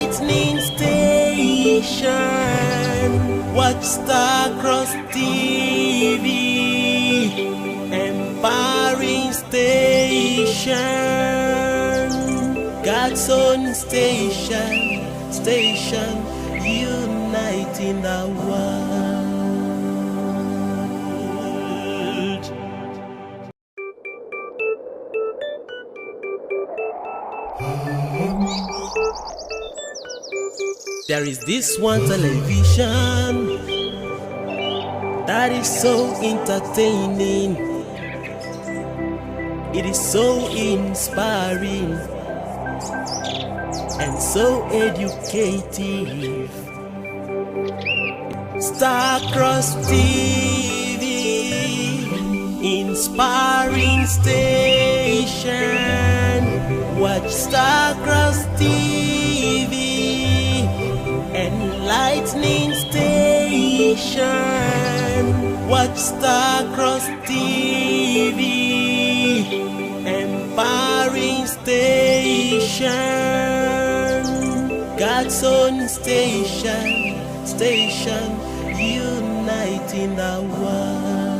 Enlightening station. Watch Starcross TV. Empowering station. God's own station. Station uniting the world. There is this one television that is so entertaining. It is so inspiring and so educative. Starcross TV, inspiring station. Watch Starcross TV, enlightening station. Watch Starcross TV, empowering station. God's own station. Station uniting the world.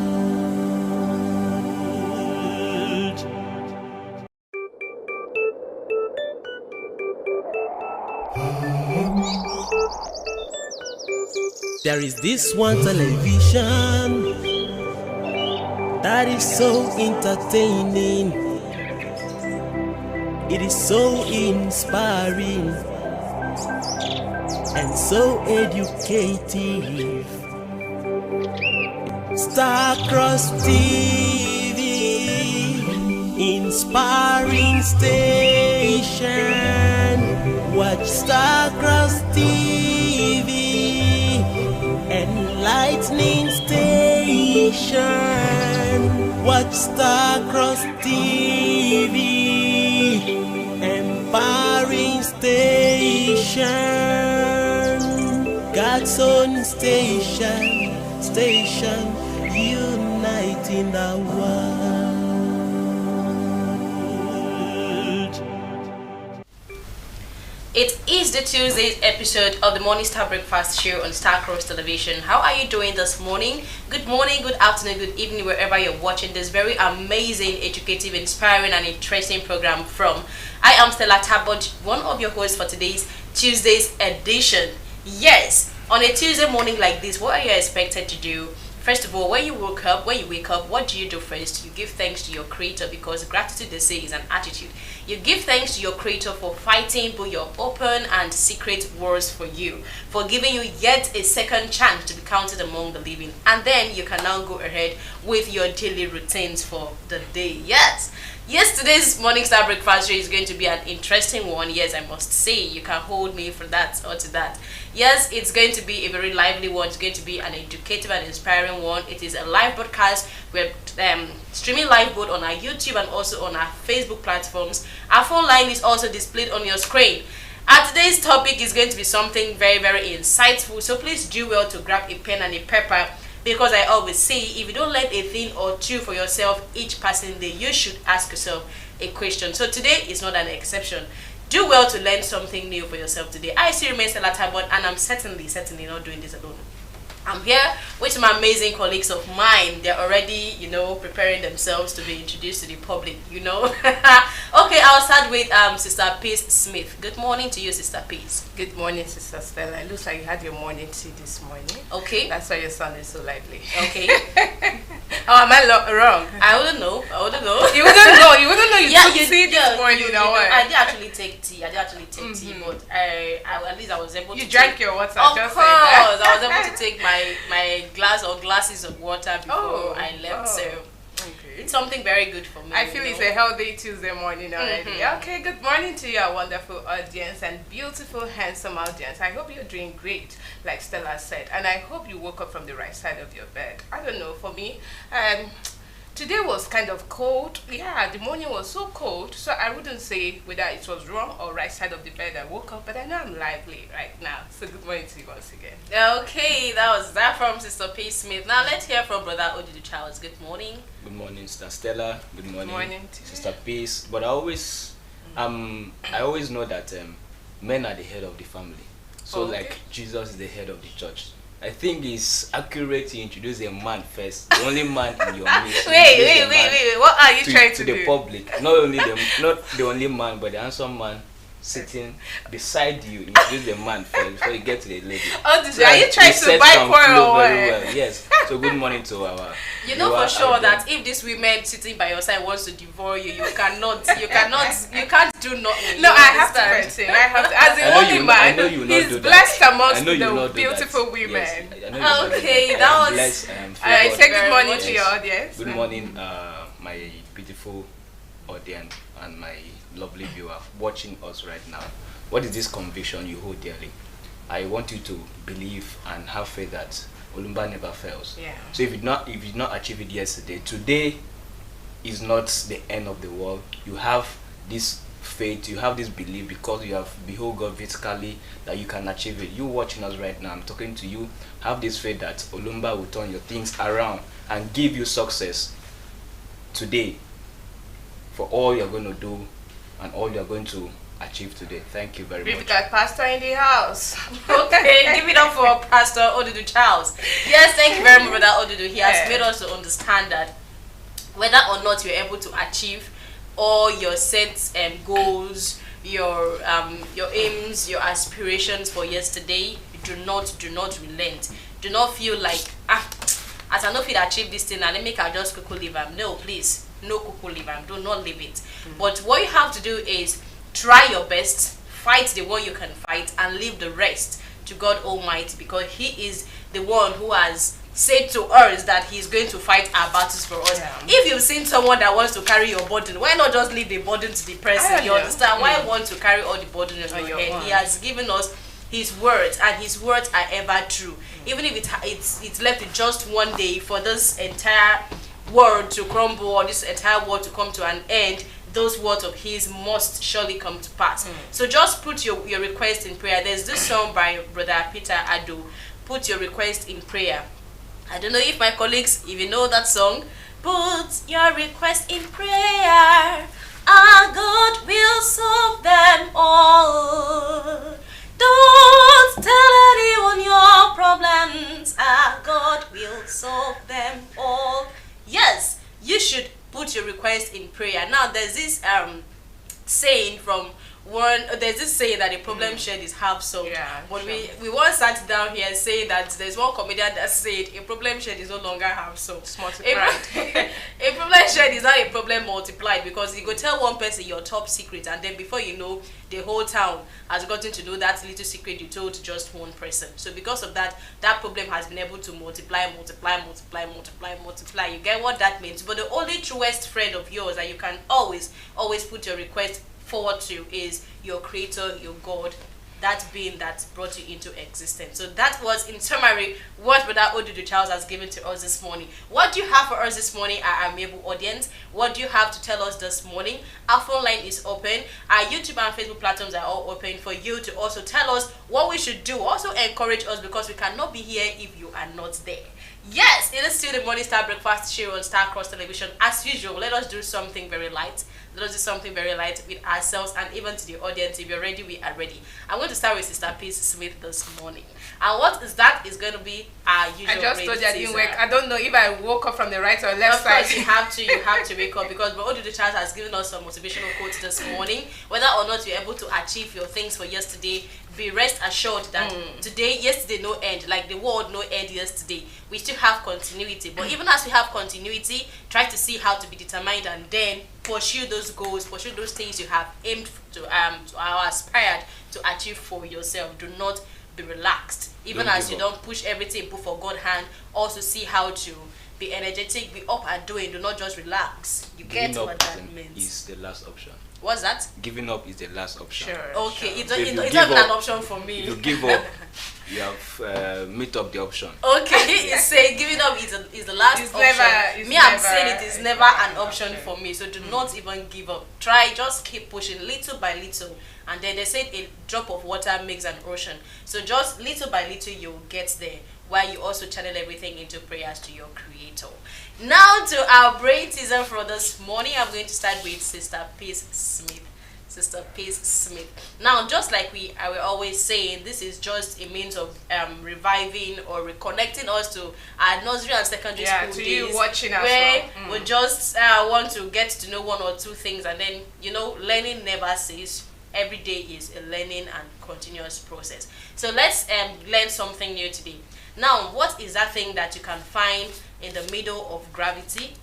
There is this one television that is so entertaining. It is so inspiring and so educative. Starcross TV, inspiring station. Watch Starcross TV, enlightening station. Watch Starcross TV, empowering station. God's own station. Station uniting the world. It is the Tuesday episode of the Morning Star Breakfast Show on Starcross Television. How are you doing this morning? Good morning, good afternoon, good evening, wherever you're watching this very amazing, educative, inspiring, and interesting program from. I am Stella Tabot, one of your hosts for today's Tuesday's edition. Yes, on a Tuesday morning like this, what are you expected to do? First of all, when you wake up, what do you do first? You give thanks to your Creator, because gratitude, they say, is an attitude. You give thanks to your Creator for fighting both your open and secret wars for you, for giving you yet a second chance to be counted among the living. And then you can now go ahead with your daily routines for the day. Yes, today's Morning Star Breakfast Show is going to be an interesting one. Yes, I must say, you can hold me for that or to that. Yes, it's going to be a very lively one. It's going to be an educative and inspiring one. It is a live broadcast. We're streaming live both on our YouTube and also on our Facebook platforms. Our phone line is also displayed on your screen. And today's topic is going to be something very, very insightful. So please do well to grab a pen and a paper, because I always say, if you don't learn a thing or two for yourself each passing day, you should ask yourself a question. So today is not an exception. Do well to learn something new for yourself today. I still remain Stella Tabot, and I'm certainly not doing this alone. I'm here with some amazing colleagues of mine. They're already, preparing themselves to be introduced to the public, Okay, I'll start with Sister Peace Smith. Good morning to you, Sister Peace. Good morning, Sister Stella. It looks like you had your morning tea this morning. Okay. That's why your sound is so lively. Okay. How am I wrong? I wouldn't know. You wouldn't know. You took tea this morning. I did actually take tea. Tea, but at least I was able to. You drank your water. Of course, I was able to take my glass or glasses of water before I left. So okay. it's something very good for me. I feel it's a healthy Tuesday morning already. Okay, good morning to your wonderful audience and beautiful, handsome audience. I hope you're doing great, like Stella said, and I hope you woke up from the right side of your bed. I don't know, for me, today was kind of cold. Yeah, the morning was so cold, so I wouldn't say whether it was wrong or right side of the bed I woke up, but I know I'm lively right now. So good morning to you once again. Okay, that was that from Sister P. Smith. Now let's hear from Brother Odidu Charles. Good morning. Good morning, Sister Stella. Good morning, Good morning to you. Sister Peace. But I always know that men are the head of the family. So Okay. like Jesus is the head of the church. I think it's accurate to introduce a man first, the only man in your midst. Introduce a man What are you trying to the do? public. Not the only man, but the handsome man sitting beside you. Introduce the man first before you get to the lady. Oh, this, So are you that trying it to sets buy some quarrel flow or very what? well. Yes. So good morning to our. You know viewers for sure out there. that if this women sitting by your side wants to devour you, you can't do nothing. No, You I have to understand? vent him. I have to. As a I know only you will not- I man, know you will not he's do that. blessed amongst I know you will the not do that. beautiful women. Yes, I know you will not do Okay, I that am was- blessed, I am All right, favored. say very good morning much. to your audience. Good morning, my beautiful audience and my lovely viewer watching us right now. What is this conviction you hold dearly? I want you to believe and have faith that Olumba never fails. Yeah. So if you did not achieve it yesterday, today is not the end of the world. You have this faith, you have this belief because you have behold God physically that you can achieve it. You watching us right now, I'm talking to you. Have this faith that Olumba will turn your things around and give you success today for all you're going to do and all you're going to achieve today. Thank you very We've much. got pastor in the house. Okay, give it up for Pastor Odudu Charles. Yes, thank you very much, Brother Odudu. He has Yeah. made us to understand that whether or not you're able to achieve all your set goals, your aims, your aspirations for yesterday, do not relent. Do not feel like as I know if you achieve this thing and let me can just quickly leave them. No, please, no quickly leave them. Do not leave it. But what you have to do is try your best, fight the one you can fight, and leave the rest to God Almighty, because He is the one who has said to us that He's going to fight our battles for us. Yeah. If you've seen someone that wants to carry your burden, why not just leave the burden to the I person? don't You know. understand? Why want to carry all the burden on your head? own. He has given us His words, and His words are ever true. Even if it's left with just one day for this entire world to crumble or this entire world to come to an end, those words of His must surely come to pass. So just put your request in prayer. There's this song by Brother Peter Ado, Put Your Request in Prayer. I don't know if my colleagues, if you know that song, put your request in prayer, our God will solve them all. Don't tell anyone your problems, our God will solve them all. Yes, you should put your request in prayer. Now there's this saying from there's this saying that a problem shared is half solved. Yeah, But sure. we once sat down here saying that there's one comedian that said a problem shared is no longer half solved. It's A, multiplied. a problem shared is not a problem multiplied, because you go tell one person your top secret, and then before you know, the whole town has gotten to know that little secret you told to just one person. So because of that, that problem has been able to multiply. You get what that means? But the only truest friend of yours that you can always put your request forward to is your Creator, your God, that being that brought you into existence. So that was, in summary, what Brother Odudu Charles has given to us this morning. What do you have for us this morning, our amiable audience? What do you have to tell us this morning? Our phone line is open. Our YouTube and Facebook platforms are all open for you to also tell us what we should do. Also encourage us, because we cannot be here if you are not there. Yes, it is still the Morning Star Breakfast Show on Star Cross Television. As usual, let us do something very light. Let us do something very light with ourselves and even to the audience. If you're ready, we are ready. I'm going to start with Sister Peace Smith this morning. And what is that? Is going to be our usual. I just told you I didn't teaser. wake. I don't know if I woke up from the right or left Of course, side. you have to wake up, because Odudu Charles has given us some motivational quotes this morning. Whether or not you're able to achieve your things for yesterday, be rest assured that yesterday no end, like the world no end yesterday. We still have continuity, but even as we have continuity, try to see how to be determined and then pursue those goals, pursue those things you have aimed to aspired to achieve for yourself. Do not be relaxed, even Don't as give you up. don't push everything put for God hand. Also see how to be energetic, be up and doing. Do not just relax. You get Giving what up that means. is the last option. What's that? Giving up is the last option. Sure. Okay, sure. it's So if it's you it's give not even an up- option for If me. you give up, you have met up the option. Okay, he is saying giving up is the last It's option. never- it's me, I'm never- saying it is it's never never an an option option. for me. So do not even give up. Try, just keep pushing little by little. And then they said a drop of water makes an ocean. So just little by little you'll get there, while you also channel everything into prayers to your Creator. Now to our brain teaser for this morning. I'm going to start with Sister Peace Smith. Sister Peace Smith. Now, just like I will always say, this is just a means of reviving or reconnecting us to our nursery and secondary school to days, you watching us where we just want to get to know one or two things, and then learning never ceases. Every day is a learning and continuous process. So let's learn something new today. Now, what is that thing that you can find in the middle of gravity?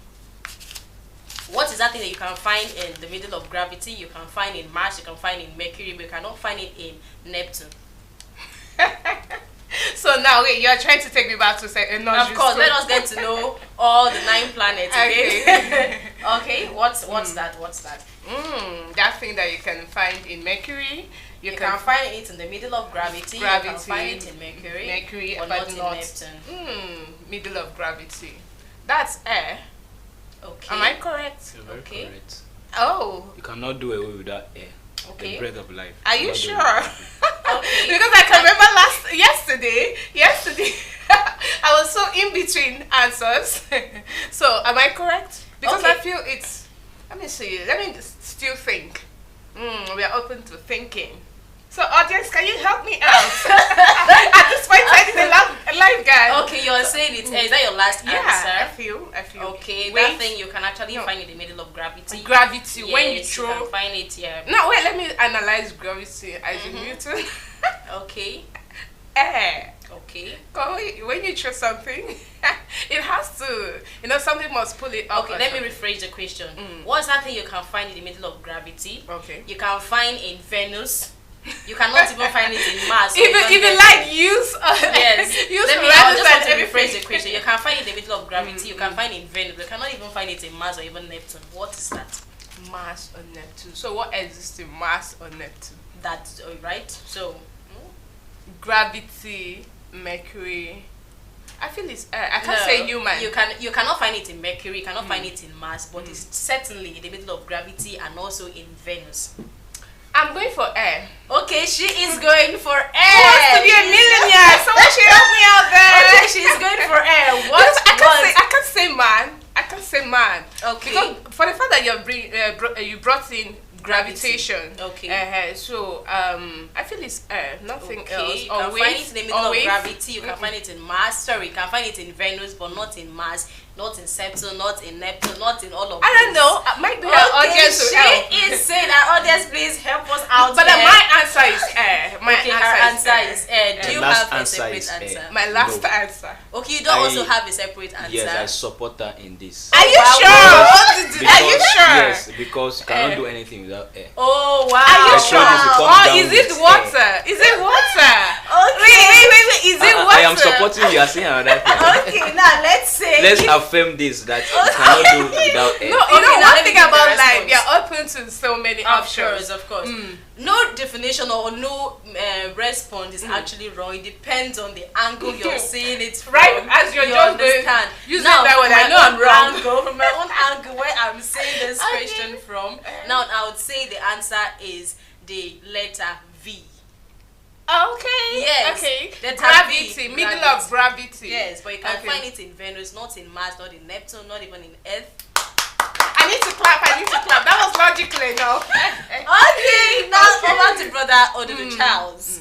What is that thing that you can find in the middle of gravity? You can find in Mars, you can find in Mercury, but you cannot find it in Neptune. So now, wait, you are trying to take me back to say Of course, let us get to know all the 9 planets again. Okay, what's that? What's that? That thing that you can find in Mercury. You can find it in the middle of gravity. You can find it in Mercury, but not in Neptune. Middle of gravity. That's air. Okay. Am I correct? You're very correct. Oh. You cannot do away without air. Okay. The breath of life. Are you Cannot do sure? away with Okay. Because I can remember yesterday, I was so in between answers. So, am I correct? Because Okay. I feel it's, let me see, let me still think. We are open to thinking. So, audience, can you help me out? At this point, I need a live guy. Okay, you're saying it. Is that your last Yeah, I answer? feel. Okay, Wait. that thing you can actually find in the middle of gravity. Gravity, Yes, when you you throw. can find it, yeah. No, wait, let me analyze gravity. Isaac Newton. Okay, Air. okay. When you throw something, it has to, something must pull it up. Okay, let me rephrase the question. What's that thing you can find in the middle of gravity? Okay. You can find in Venus. You cannot even find it in Mars. or Even Neptune. like use Yes. use Let me. I rather just want than to rephrase everything. the question. You can find it in the middle of gravity. You can find it in Venus. You cannot even find it in Mars or even Neptune. What is that? Mars or Neptune. So what exists in Mars or Neptune? That's right. So. Gravity, Mercury. I feel it's I can't No, say human. You cannot find it in Mercury. You cannot find it in Mars. But it's certainly in the middle of gravity and also in Venus. I'm going for air. Okay, she is going for air. Who wants to be a millionaire? Someone should help me out there. Okay, she's going for air. What? Because I can't say man. I can't say man. Okay. Because for the fact that you brought in gravitation. Okay. So I feel it's air, nothing else. You can find it in the middle of waves. gravity. You can find it in Mars. Sorry, you can find it in Venus, but not in Mars, not in Saturn, not in Neptune, not in all of I don't these. know. Might be our Okay, audience will help. she is saying our audience, please help us out. But there. my answer is air. My Okay, her answer is air. Do My you last have a answer separate is air. answer? my last No. answer. Okay, you don't I- also have a separate answer. Yes, I support her in this. Are you wow. sure? Because, Are you sure? Yes, because you cannot do anything without air. Oh wow! Are you I sure? told you to come Or down is it with water? Is it water? Okay. Wait. Is it water? I am supporting you. You are saying another thing. Okay, now let's say. Let's affirm this that you cannot do without air. No, Okay, now one let me thing give the about life, response. we are open to so many Of options. course, of course. No definition or no response is actually wrong. It depends on the angle you're seeing it from. Right, as you're you just going- understand. using Now, that from word, I my know I'm own wrong. Angle, from my own angle, where I'm saying this question from, now I would say the answer is the letter V. Okay. Yes. Okay. Letter Gravity, V, middle gravity. of gravity. Yes, but you can Okay. find it in Venus, not in Mars, not in Neptune, not even in Earth. I need to clap. That was logical enough. Okay, now over to brother Odudu Charles.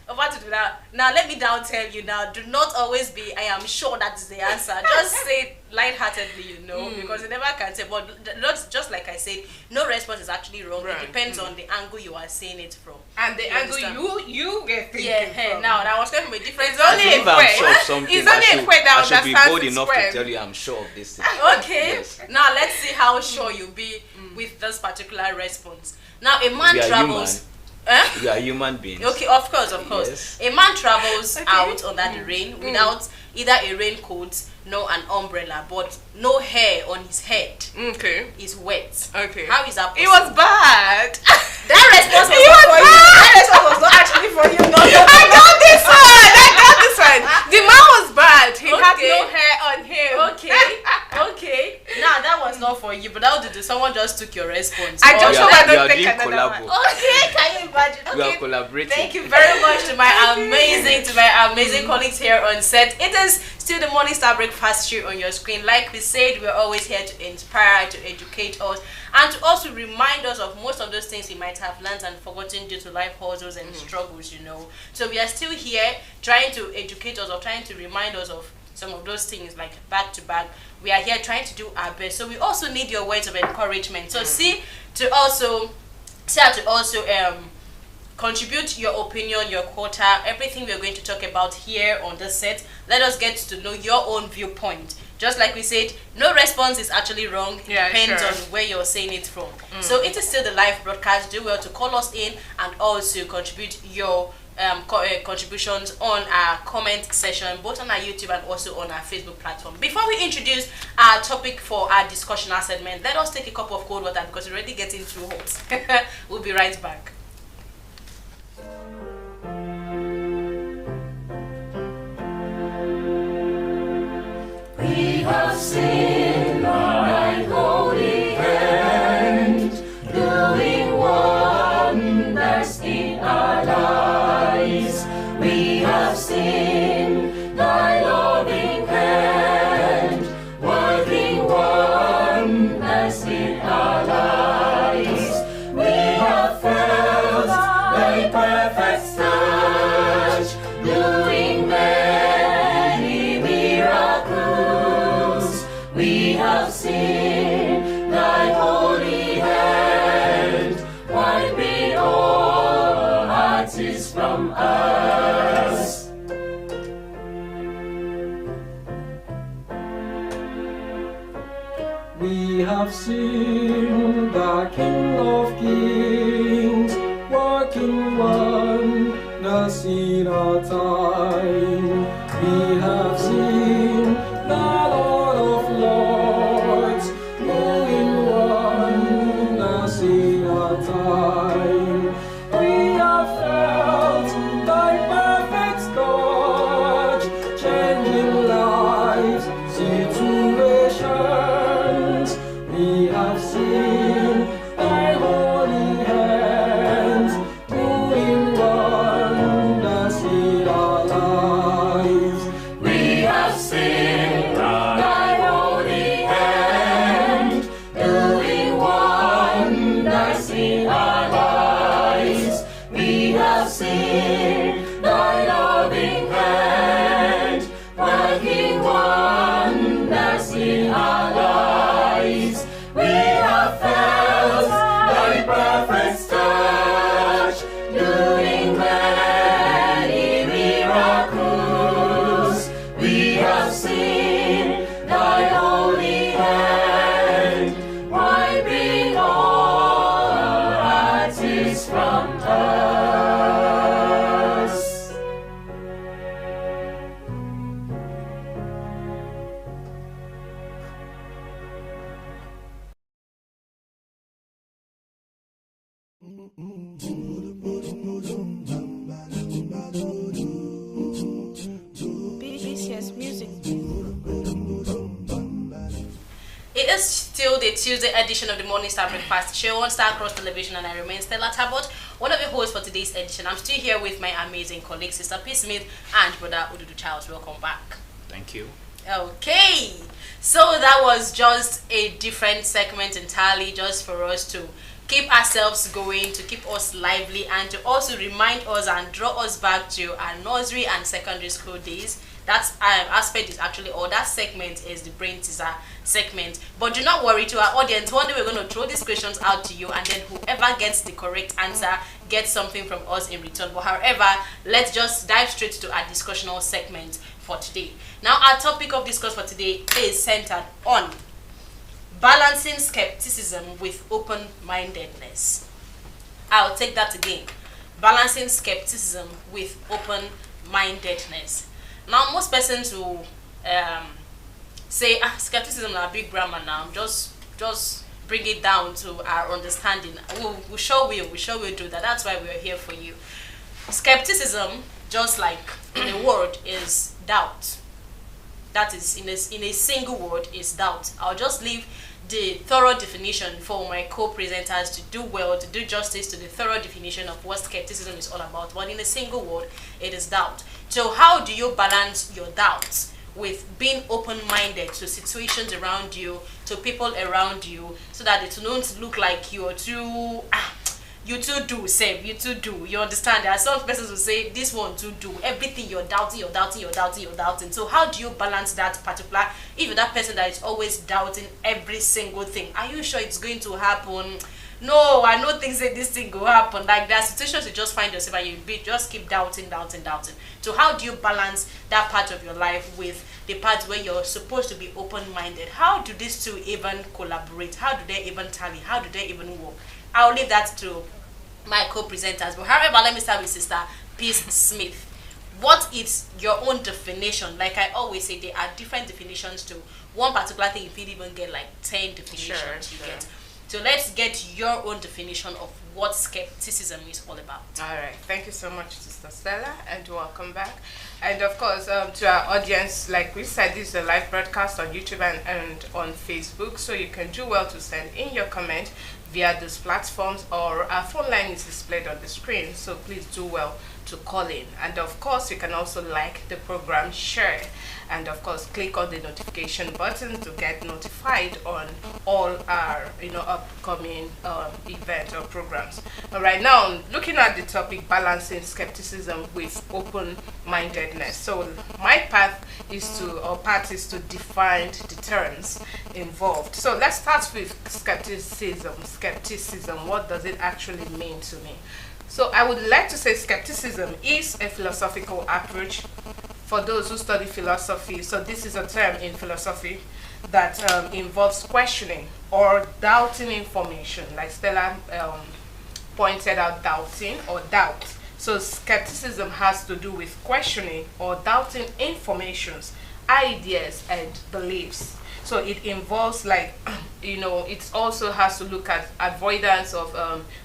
Over to that. Now let me down tell you now. Do not always be. I am sure that is the answer. Just say it lightheartedly, because you never can say. But not just like I said, no response is actually wrong. Right. It depends on the angle you are seeing it from. And the You angle understand? you get thinking Yeah. from. Now that was coming from a different. It's only If a I'm friend. sure of something, It's only a friend that I should be understands bold its enough friend. to tell you I'm sure of this thing. Okay. Yes. Now let's see how sure you be with this particular response. Now a man We are travels. Eh? We are human beings. Okay, of course. Yes. A man travels Okay. out under the rain without either a raincoat nor an umbrella, but no hair on his head Okay. is wet. Okay. How is that possible? It was bad. That response was It not was for you. bad. That response was not actually for you. No, no, I got this one. The man was bad. He had Okay. no hair on him. Okay. Now that was not for you, but how did someone just took your response? I Or just you- hope I We don't are take doing another collabo. one. Okay, can you imagine? We are Okay. collaborating. Thank you very much to my amazing colleagues here on set. It is still the Morning Star Breakfast show on your screen. Like we said, we're always here to inspire, to educate us, and to also remind us of most of those things we might have learned and forgotten due to life hustles and struggles, you know. So we are still here trying to educate us or trying to remind us of some of those things, like back to back. We are here trying to do our best. So we also need your words of encouragement. So see to also contribute your opinion, your quota, everything we're going to talk about here on the set. Let us get to know your own viewpoint. Just like we said, no response is actually wrong. It depends on where you're saying it from. So it is still the live broadcast. Do well to call us in and also contribute your contributions on our comment section, both on our YouTube and also on our Facebook platform. Before we introduce our topic for our discussion, our segment, let us take a cup of cold water because we're already getting too hot. We'll be right back. We have seen thy holy hand doing wonders in our lives. We have seen thy loving hand working wonders in our lives. We have felt thy perfect touch doing many miracles. We have seen thy holy hand wiping all our tears from us. We have seen the King of Kings working wonders in our time. We have seen the Lord of Lords doing wonders in our time. We have felt thy perfect touch, changing lives, situations. We have seen thy holy hands doing wonders in our lives. We have seen thy holy hand doing wonders in our lives. We have seen thy loving hand working wonders in our lives. We have felt thy perfect touch doing many miracles. We have seen thy holy hand wiping all our tears from us. BCS music. It is still the Tuesday edition of the Morning Star Breakfast show on Star Cross Television, and I remain Stella Tabot, one of your hosts for today's edition. I'm still here with my amazing colleagues, Sister P. Smith and Brother Ududu Charles. Welcome back. Thank you. Okay, so that was just a different segment entirely, just for us to keep ourselves going, to keep us lively, and to also remind us and draw us back to our nursery and secondary school days. That aspect is actually, or that segment is the brain teaser segment. But do not worry, to our audience, one day we're going to throw these questions out to you, and then whoever gets the correct answer gets something from us in return. But however, let's just dive straight to our discussional segment for today. Now, our topic of discourse for today is centered on balancing skepticism with open-mindedness. I'll take that again. Balancing skepticism with open-mindedness. Now, most persons will say, skepticism is a big grammar now. Just bring it down to our understanding. We sure will do that. That's why we're here for you. Skepticism, just like in a word, is doubt. That is, in a single word, is doubt. I'll just leave the thorough definition for my co-presenters to do well, to do justice to the thorough definition of what skepticism is all about. But in a single word, it is doubt. So how do you balance your doubts with being open-minded to situations around you, to people around you, so that it won't look like you're too you too do, save, you too do. You understand? There are some persons who say this one too do. Everything you're doubting. So how do you balance that particular, if you're that person that is always doubting every single thing? Are you sure it's going to happen? No, I know things say this thing will happen. Like there are situations you just find yourself and just keep doubting. So how do you balance that part of your life with the part where you're supposed to be open-minded? How do these two even collaborate? How do they even tally? How do they even work? I'll leave that to my co-presenters. But however, let me start with Sister Peace Smith. What is your own definition? Like I always say, there are different definitions to one particular thing. You could even get like 10 definitions. Sure. Get. So let's get your own definition of what skepticism is all about. All right. Thank you so much, Sister Stella, and welcome back. And of course, to our audience, like we said, this is a live broadcast on YouTube and on Facebook, so you can do well to send in your comment via these platforms, or our phone line is displayed on the screen, so please do well to call in. And of course, you can also like the program, share, and of course click on the notification button to get notified on all our upcoming events or programs. All right, now looking at the topic, balancing skepticism with open-mindedness. So my part is to define the terms involved. So let's start with skepticism. What does it actually mean to me? So I would like to say skepticism is a philosophical approach for those who study philosophy. So this is a term in philosophy that involves questioning or doubting information, like Stella pointed out, doubting or doubt. So skepticism has to do with questioning or doubting informations, ideas, and beliefs. So it involves it also has to look at avoidance of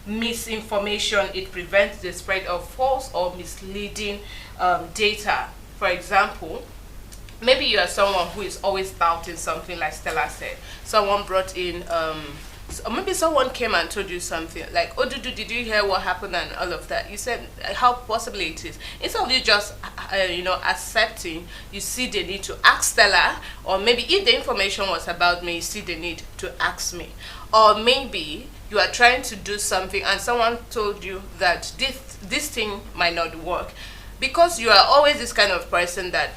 misinformation. It prevents the spread of false or misleading data. For example, maybe you are someone who is always doubting something, like Stella said. Someone brought in, maybe someone came and told you something, like, oh, did you hear what happened and all of that? You said, how possibly it is. Instead of you just, accepting, you see the need to ask Stella, or maybe if the information was about me, you see the need to ask me. Or maybe you are trying to do something and someone told you that this thing might not work. Because you are always this kind of person that,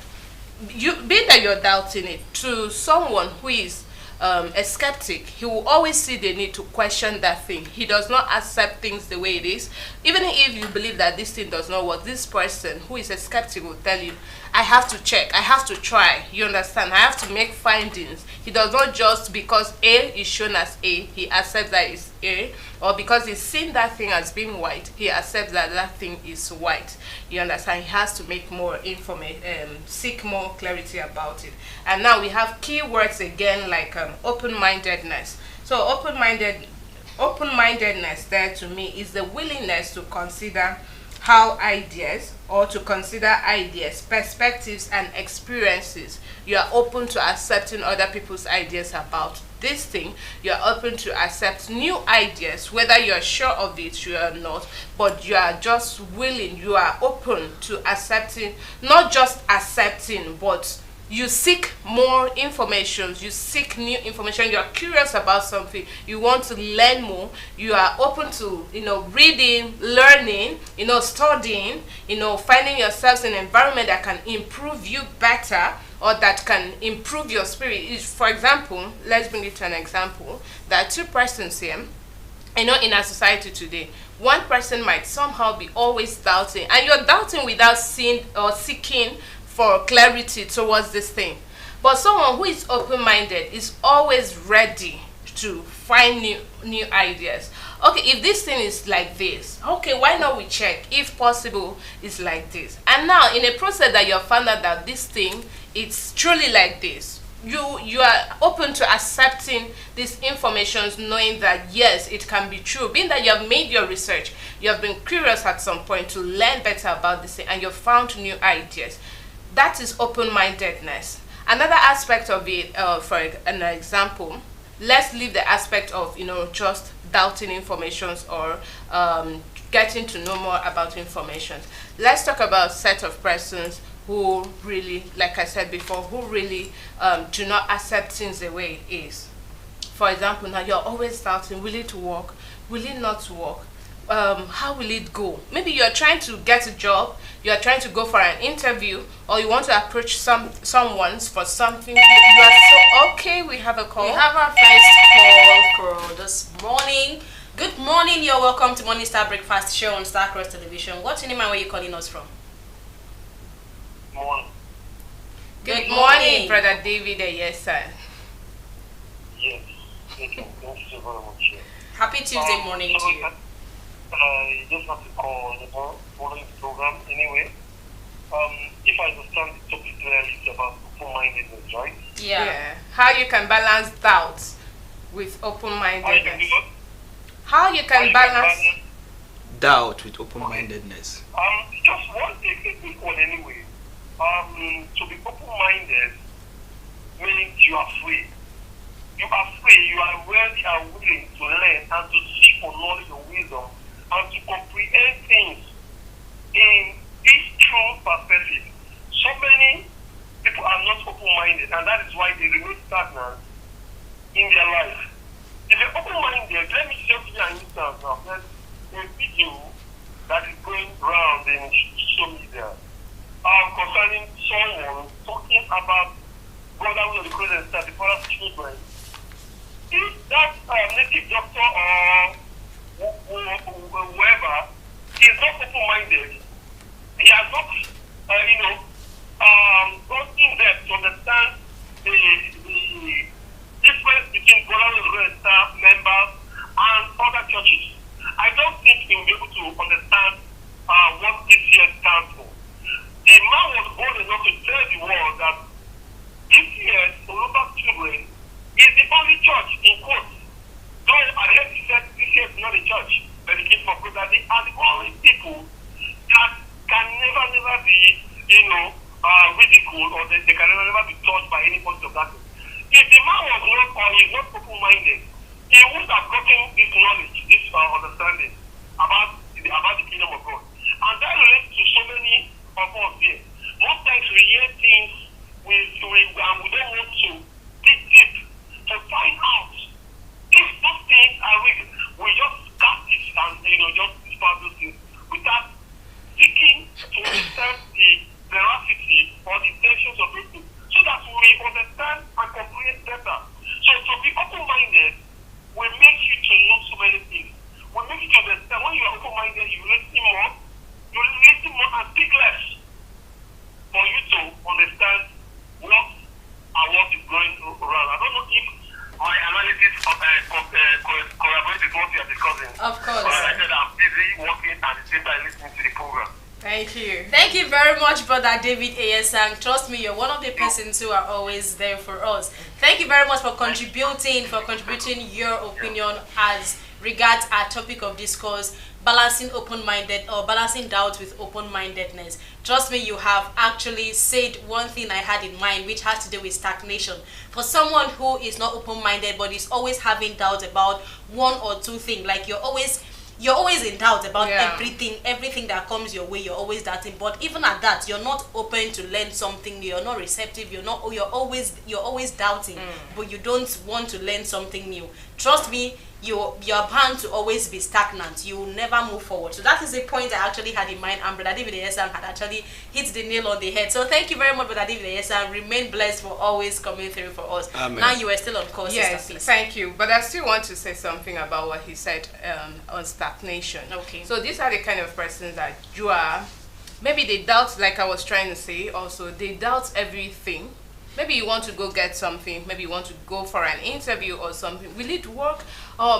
being that you're doubting it, to someone who is a skeptic, he will always see the need to question that thing. He does not accept things the way it is. Even if you believe that this thing does not work, this person who is a skeptic will tell you, I have to check, I have to try. You understand? I have to make findings. He does not just because A is shown as A, he accepts that it's A, or because he's seen that thing as being white, he accepts that that thing is white. You understand? He has to make more information, seek more clarity about it. And now we have key words again, like open-mindedness. So open-mindedness there to me is the willingness to consider ideas, perspectives, and experiences. You are open to accepting other people's ideas about this thing. You are open to accept new ideas, whether you are sure of it, you are not, but you are just willing, you are open to accepting, not just accepting, but you seek more information, you seek new information, you are curious about something, you want to learn more, you are open to, reading, learning, studying, finding yourselves in an environment that can improve you better, or that can improve your spirit. For example, let's bring it to an example. There are two persons here, in our society today. One person might somehow be always doubting, and you're doubting without seeing or seeking for clarity towards this thing. But someone who is open-minded is always ready to find new ideas. Okay, if this thing is like this, okay, why not we check? If possible, it's like this. And now, in a process that you have found out that this thing, it's truly like this, you are open to accepting these informations, knowing that yes, it can be true. Being that you have made your research, you have been curious at some point to learn better about this thing, and you've found new ideas. That is open-mindedness. Another aspect of it, for an example, let's leave the aspect of just doubting informations or getting to know more about information. Let's talk about set of persons who really, like I said before, who really do not accept things the way it is. For example, now you're always doubting, will it work? Will it not work? How will it go? Maybe you're trying to get a job, you're trying to go for an interview, or you want to approach someone for something. You are so okay. We have a call. We have our first call this morning. Good morning. You're welcome to Morning Star Breakfast Show on Star Cross Television. What's your name and where you calling us from? Morning. Good morning, Brother David. Yes, sir. Yes. Thank you. Thank you so very much. Happy Tuesday morning to you. I just have to call following the program anyway. If I understand the topic clearly, it's about open-mindedness, right? Yeah. How you can balance doubts with How you can do open-mindedness. what? How you can balance. Doubt with open-mindedness. Just one quick one anyway. To be open-minded means you are free. You are free, you are ready and willing to learn and to seek for knowledge and wisdom and to comprehend things in this true perspective. So many people are not open-minded, and that is why they remain stagnant in their life. If you're open-minded, let me just give you an instance now. There's a video that is going around in social media concerning someone talking about brotherhood of the Christian state, the father's children. If that native doctor or whoever is not open-minded, he has not, gone in depth to understand the difference between brotherhood of the Christian staff members and other churches. I don't think he will be able to understand what DCS stands for. The man was bold enough to tell the world that DCS, Oluba's children, is the only church in quotes. Though I heard he said DCS is not a church, but the kids from that they are the only people that can never be, ridiculed, or they can never be touched by any point of darkness. If the man was not, or is not open-minded, he would have gotten this knowledge, this understanding about the kingdom of God. And that relates to so many of us here. Most times we hear things and we don't want to dig deep to find out if those things are real. We just cast it and just discard those things without seeking to understand the veracity or the intentions of those things, so that we understand and comprehend better. So to be open-minded will make you to know so many things. Will make you to understand. When you are open-minded, you listen more and speak less, for you to understand what is going around. I don't know if my analysis corroborates with what you are discussing. Of course. But I said I'm busy working and at the same time listening to the program. Thank you. Thank you very much, Brother David Ayesang. Trust me, you're one of the persons who are always there for us. Thank you very much for contributing your opinion as regards our topic of discourse, balancing open-minded or balancing doubt with open-mindedness. Trust me, you have actually said one thing I had in mind, which has to do with stagnation. For someone who is not open-minded but is always having doubts about one or two things, like you're always in doubt about everything that comes your way. You're always doubting, but even at that, you're not open to learn something. You're not receptive. You're always doubting, but you don't want to learn something new. Trust me, you're bound to always be stagnant. You will never move forward. So that is the point I actually had in mind, and Brother David Ayesang had actually hit the nail on the head. So thank you very much, Brother David Ayesang. Remain blessed for always coming through for us. Amen. Now you are still on course, Yes, sister, please. thank you. But I still want to say something about what he said on stagnation. Okay. So these are the kind of persons that you are. Maybe they doubt, like I was trying to say, also, they doubt everything. Maybe you want to go get something. Maybe you want to go for an interview or something. Will it work?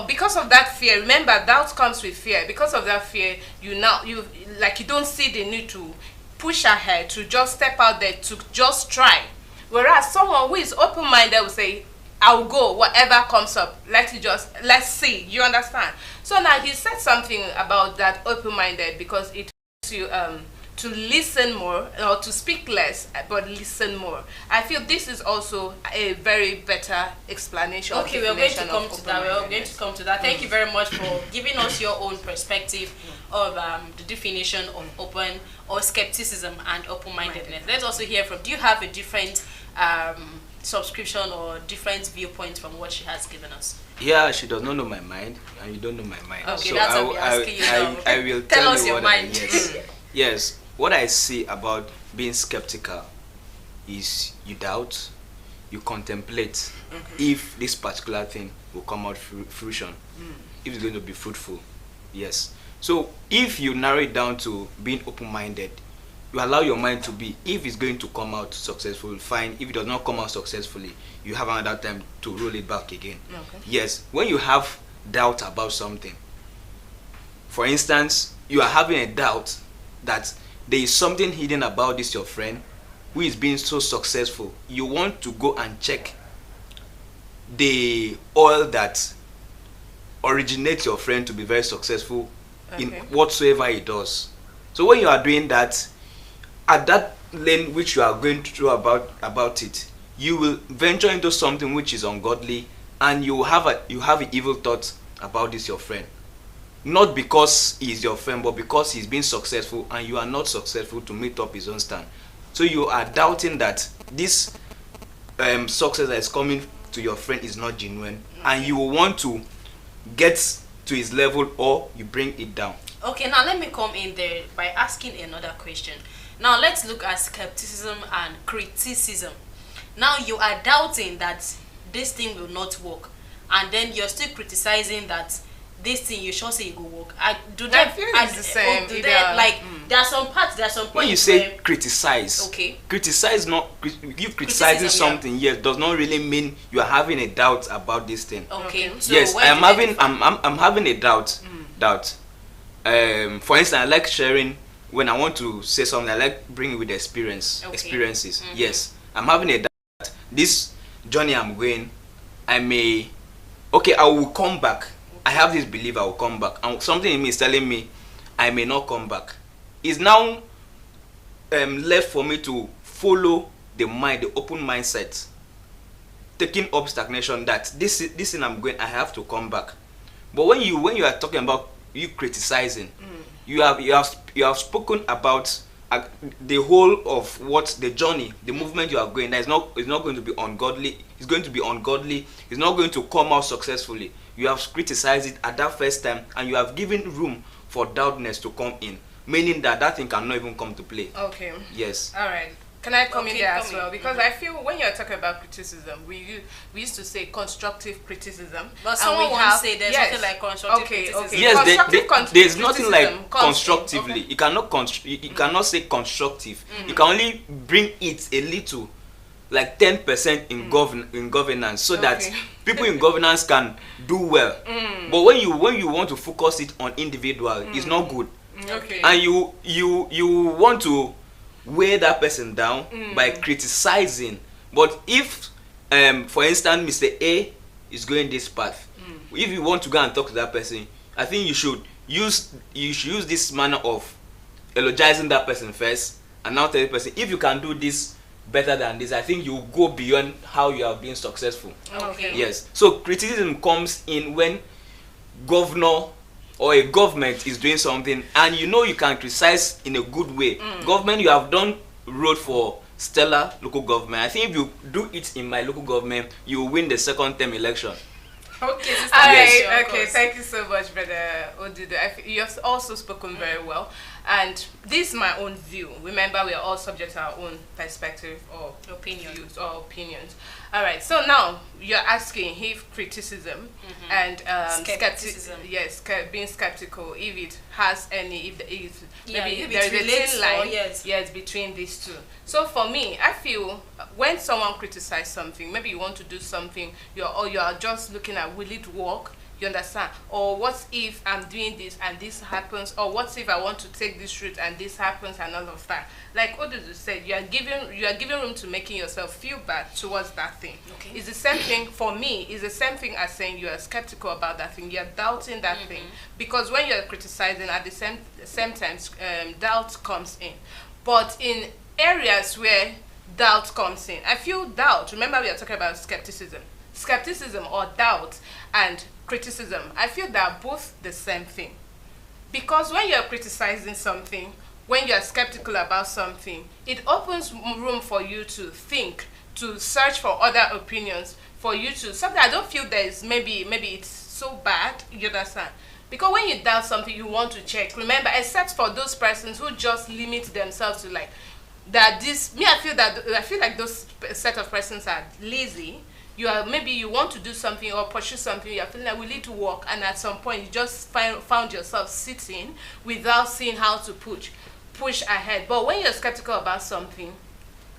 Because of that fear, remember, doubt comes with fear. Because of that fear, you don't see the need to push ahead, to just step out there, to just try. Whereas someone who is open-minded will say, I'll go, whatever comes up, let's see. You understand? So now he said something about that open-minded, because it helps you to listen more or to speak less but listen more. I feel this is also a very better explanation. Okay, we're going to come to that. We're going to come to that. Thank you very much for giving us your own perspective of the definition of open or skepticism and open-mindedness. Let's also hear from, do you have a different subscription or different viewpoint from what she has given us? Yeah, she does not know my mind, and you don't know my mind. Okay, so that's what we're asking you now. I will Tell tell us you your what mind. yes, what I see about being skeptical is you doubt, you contemplate if this particular thing will come out fruition, if it's going to be fruitful. Yes. So if you narrow it down to being open-minded, you allow your mind to be, if it's going to come out successful, fine. If it does not come out successfully, you have another time to roll it back again. Okay. Yes, when you have doubt about something, for instance, you are having a doubt that there is something hidden about this your friend who is being so successful. You want to go and check the oil that originates your friend to be very successful in whatsoever he does. So when you are doing that, at that lane which you are going through about it, you will venture into something which is ungodly, and you have an evil thought about this your friend, not because he is your friend, but because he's been successful and you are not successful to meet up his own stand. So you are doubting that this success that is coming to your friend is not genuine, and you will want to get to his level, or you bring it down. Okay, now let me come in there by asking another question. Now let's look at skepticism and criticism. Now you are doubting that this thing will not work, and then you're still criticizing that this thing you sure say it will work. I feel it's the same. There are some parts, there are some points. When you say criticize, okay, criticize, not you criticizing something, yes, does not really mean you are having a doubt about this thing. Okay. So yes, I'm having a doubt. For instance, I like sharing. When I want to say something, I like bringing with experiences. Yes, I'm having a doubt that this journey I'm going, I will come back. I have this belief I will come back, and something in me is telling me I may not come back. It's now left for me to follow the mind, the open mindset, taking up stagnation that this thing I'm going, I have to come back. But when you are talking about you criticizing, you have spoken about the whole of what the journey, the movement you are going. That is not going to be ungodly. It's going to be ungodly. It's not going to come out successfully. You have criticized it at that first time, and you have given room for doubtness to come in, meaning that thing cannot even come to play. Okay. Yes. All right. Can I come in there as well? Because I feel when you're talking about criticism, we used to say constructive criticism. But someone wants to say there's nothing like constructive criticism. Okay. Yes, there's nothing like constructively. You cannot you cannot say constructive. You can only bring it a little, like 10% in governance, so that people in governance can do well. But when you want to focus it on individual, it's not good. Okay. And you want to weigh that person down by criticizing. But if for instance Mr. A is going this path, if you want to go and talk to that person, I think you should use this manner of elogizing that person first, and now tell the person, if you can do this better than this, I think you go beyond how you have been successful. Okay. Yes. So criticism comes in when governor or a government is doing something, and you can criticize in a good way. Government, you have done road for stellar local government. I think if you do it in my local government, you will win the second term election. Okay, sister. Yes. Alright, okay, thank you so much, Brother Odudu. You have also spoken very well. And this is my own view. Remember, we are all subject to our own perspective or views or opinions. Alright, so now you're asking if criticism and skepticism. being skeptical, if it has any, if maybe if there is it a relates thin line yes. between these two. So for me, I feel when someone criticizes something, maybe you want to do something, you are just looking at will it work? You understand? Or what if I'm doing this and this happens? Or what if I want to take this route and this happens and all of that? Like Odudu said, you are giving room to making yourself feel bad towards that thing. Okay. It's the same thing for me. It's the same thing as saying you are skeptical about that thing. You are doubting that thing, because when you are criticizing, at the same time, doubt comes in. But in areas where doubt comes in, I feel doubt. Remember, we are talking about skepticism or doubt and criticism. I feel they are both the same thing, because when you are criticizing something, when you are skeptical about something, it opens room for you to think, to search for other opinions, for you to something. I don't feel there is maybe it's so bad. You understand? Because when you doubt something, you want to check. Remember, except for those persons who just limit themselves to like that. I feel like those set of persons are lazy. Maybe you want to do something or pursue something, you're feeling like we need to work, and at some point you just found yourself sitting without seeing how to push ahead. But when you're skeptical about something,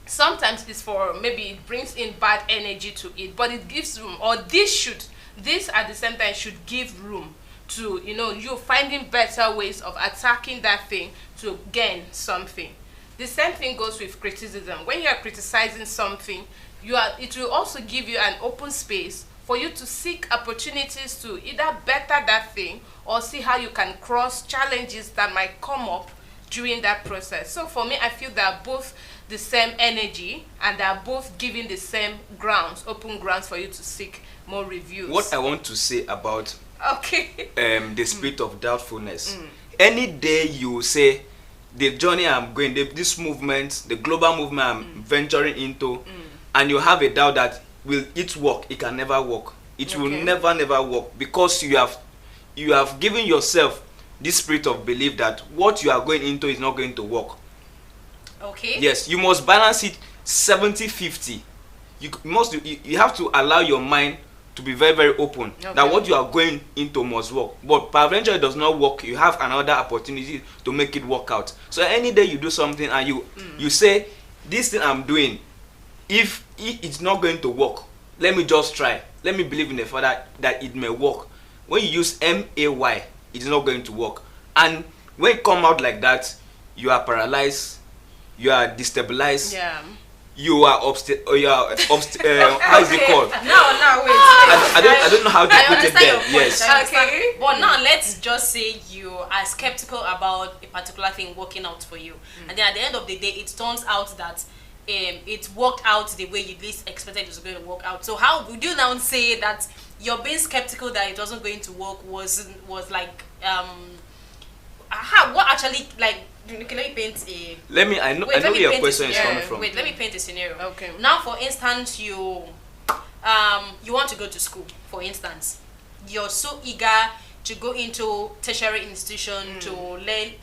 sometimes it's for maybe it brings in bad energy to it, but it gives room, or this at the same time should give room to, you finding better ways of attacking that thing to gain something. The same thing goes with criticism. When you are criticizing something, it will also give you an open space for you to seek opportunities to either better that thing or see how you can cross challenges that might come up during that process. So for me, I feel they are both the same energy, and they are both giving the same open grounds for you to seek more reviews. What I want to say about the spirit of doubtfulness. Any day you say, the journey I'm going, this movement, the global movement I'm venturing into, and you have a doubt that will it work? It can never work. It will never work, because you have given yourself this spirit of belief that what you are going into is not going to work. Okay. Yes, you must balance it 70-50. You have to allow your mind to be very, very open, that what you are going into must work. But peradventure it does not work, you have another opportunity to make it work out. So any day you do something and you say, this thing I'm doing, if it's not going to work, let me just try. Let me believe in the Father that it may work. When you use MAY, it is not going to work. And when it come out like that, you are paralyzed, you are destabilized. Yeah. You are how is it called? No, wait. I don't know how to put it there. Yes. Okay. But now let's just say you are skeptical about a particular thing working out for you, and then at the end of the day, it turns out that it worked out the way you least expected it was going to work out. So how would you now say that you're being skeptical that it wasn't going to work was like what actually, like, can let me paint a... I know where your question is coming from. Wait, let me paint a scenario. Okay. Now, for instance, you want to go to school, for instance. You're so eager to go into tertiary institution to learn,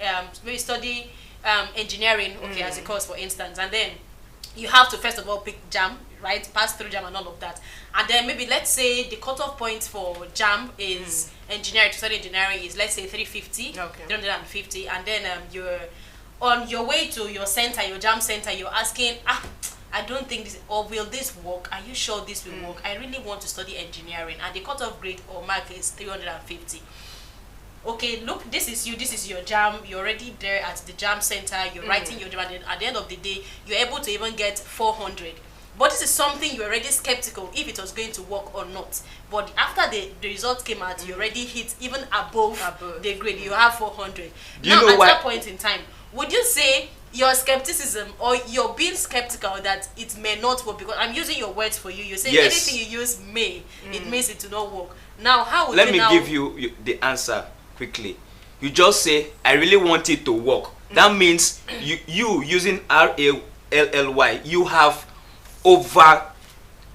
maybe study engineering, as a course, for instance. And then you have to, first of all, pick JAM, right? Pass through JAM and all of that. And then maybe, let's say, the cutoff point for JAM is engineering, to study engineering is, let's say, 350, and then you're on your way to your center, your JAM center, you're asking, I don't think this, or will this work? Are you sure this will work? I really want to study engineering, and the cutoff grade or mark is 350. Okay, look, this is your JAM, you're already there at the JAM center, you're writing your JAM, and at the end of the day, you're able to even get 400. But this is something you're already skeptical if it was going to work or not. But after the results came out, you already hit even above the grade, you have 400. Now, at that point in time, would you say your skepticism, or you're being skeptical that it may not work? Because I'm using your words for you. You're saying anything you use it means it to not work. Now, how would Let me give you the answer quickly. You just say, I really want it to work. That means you using RALLY, you have over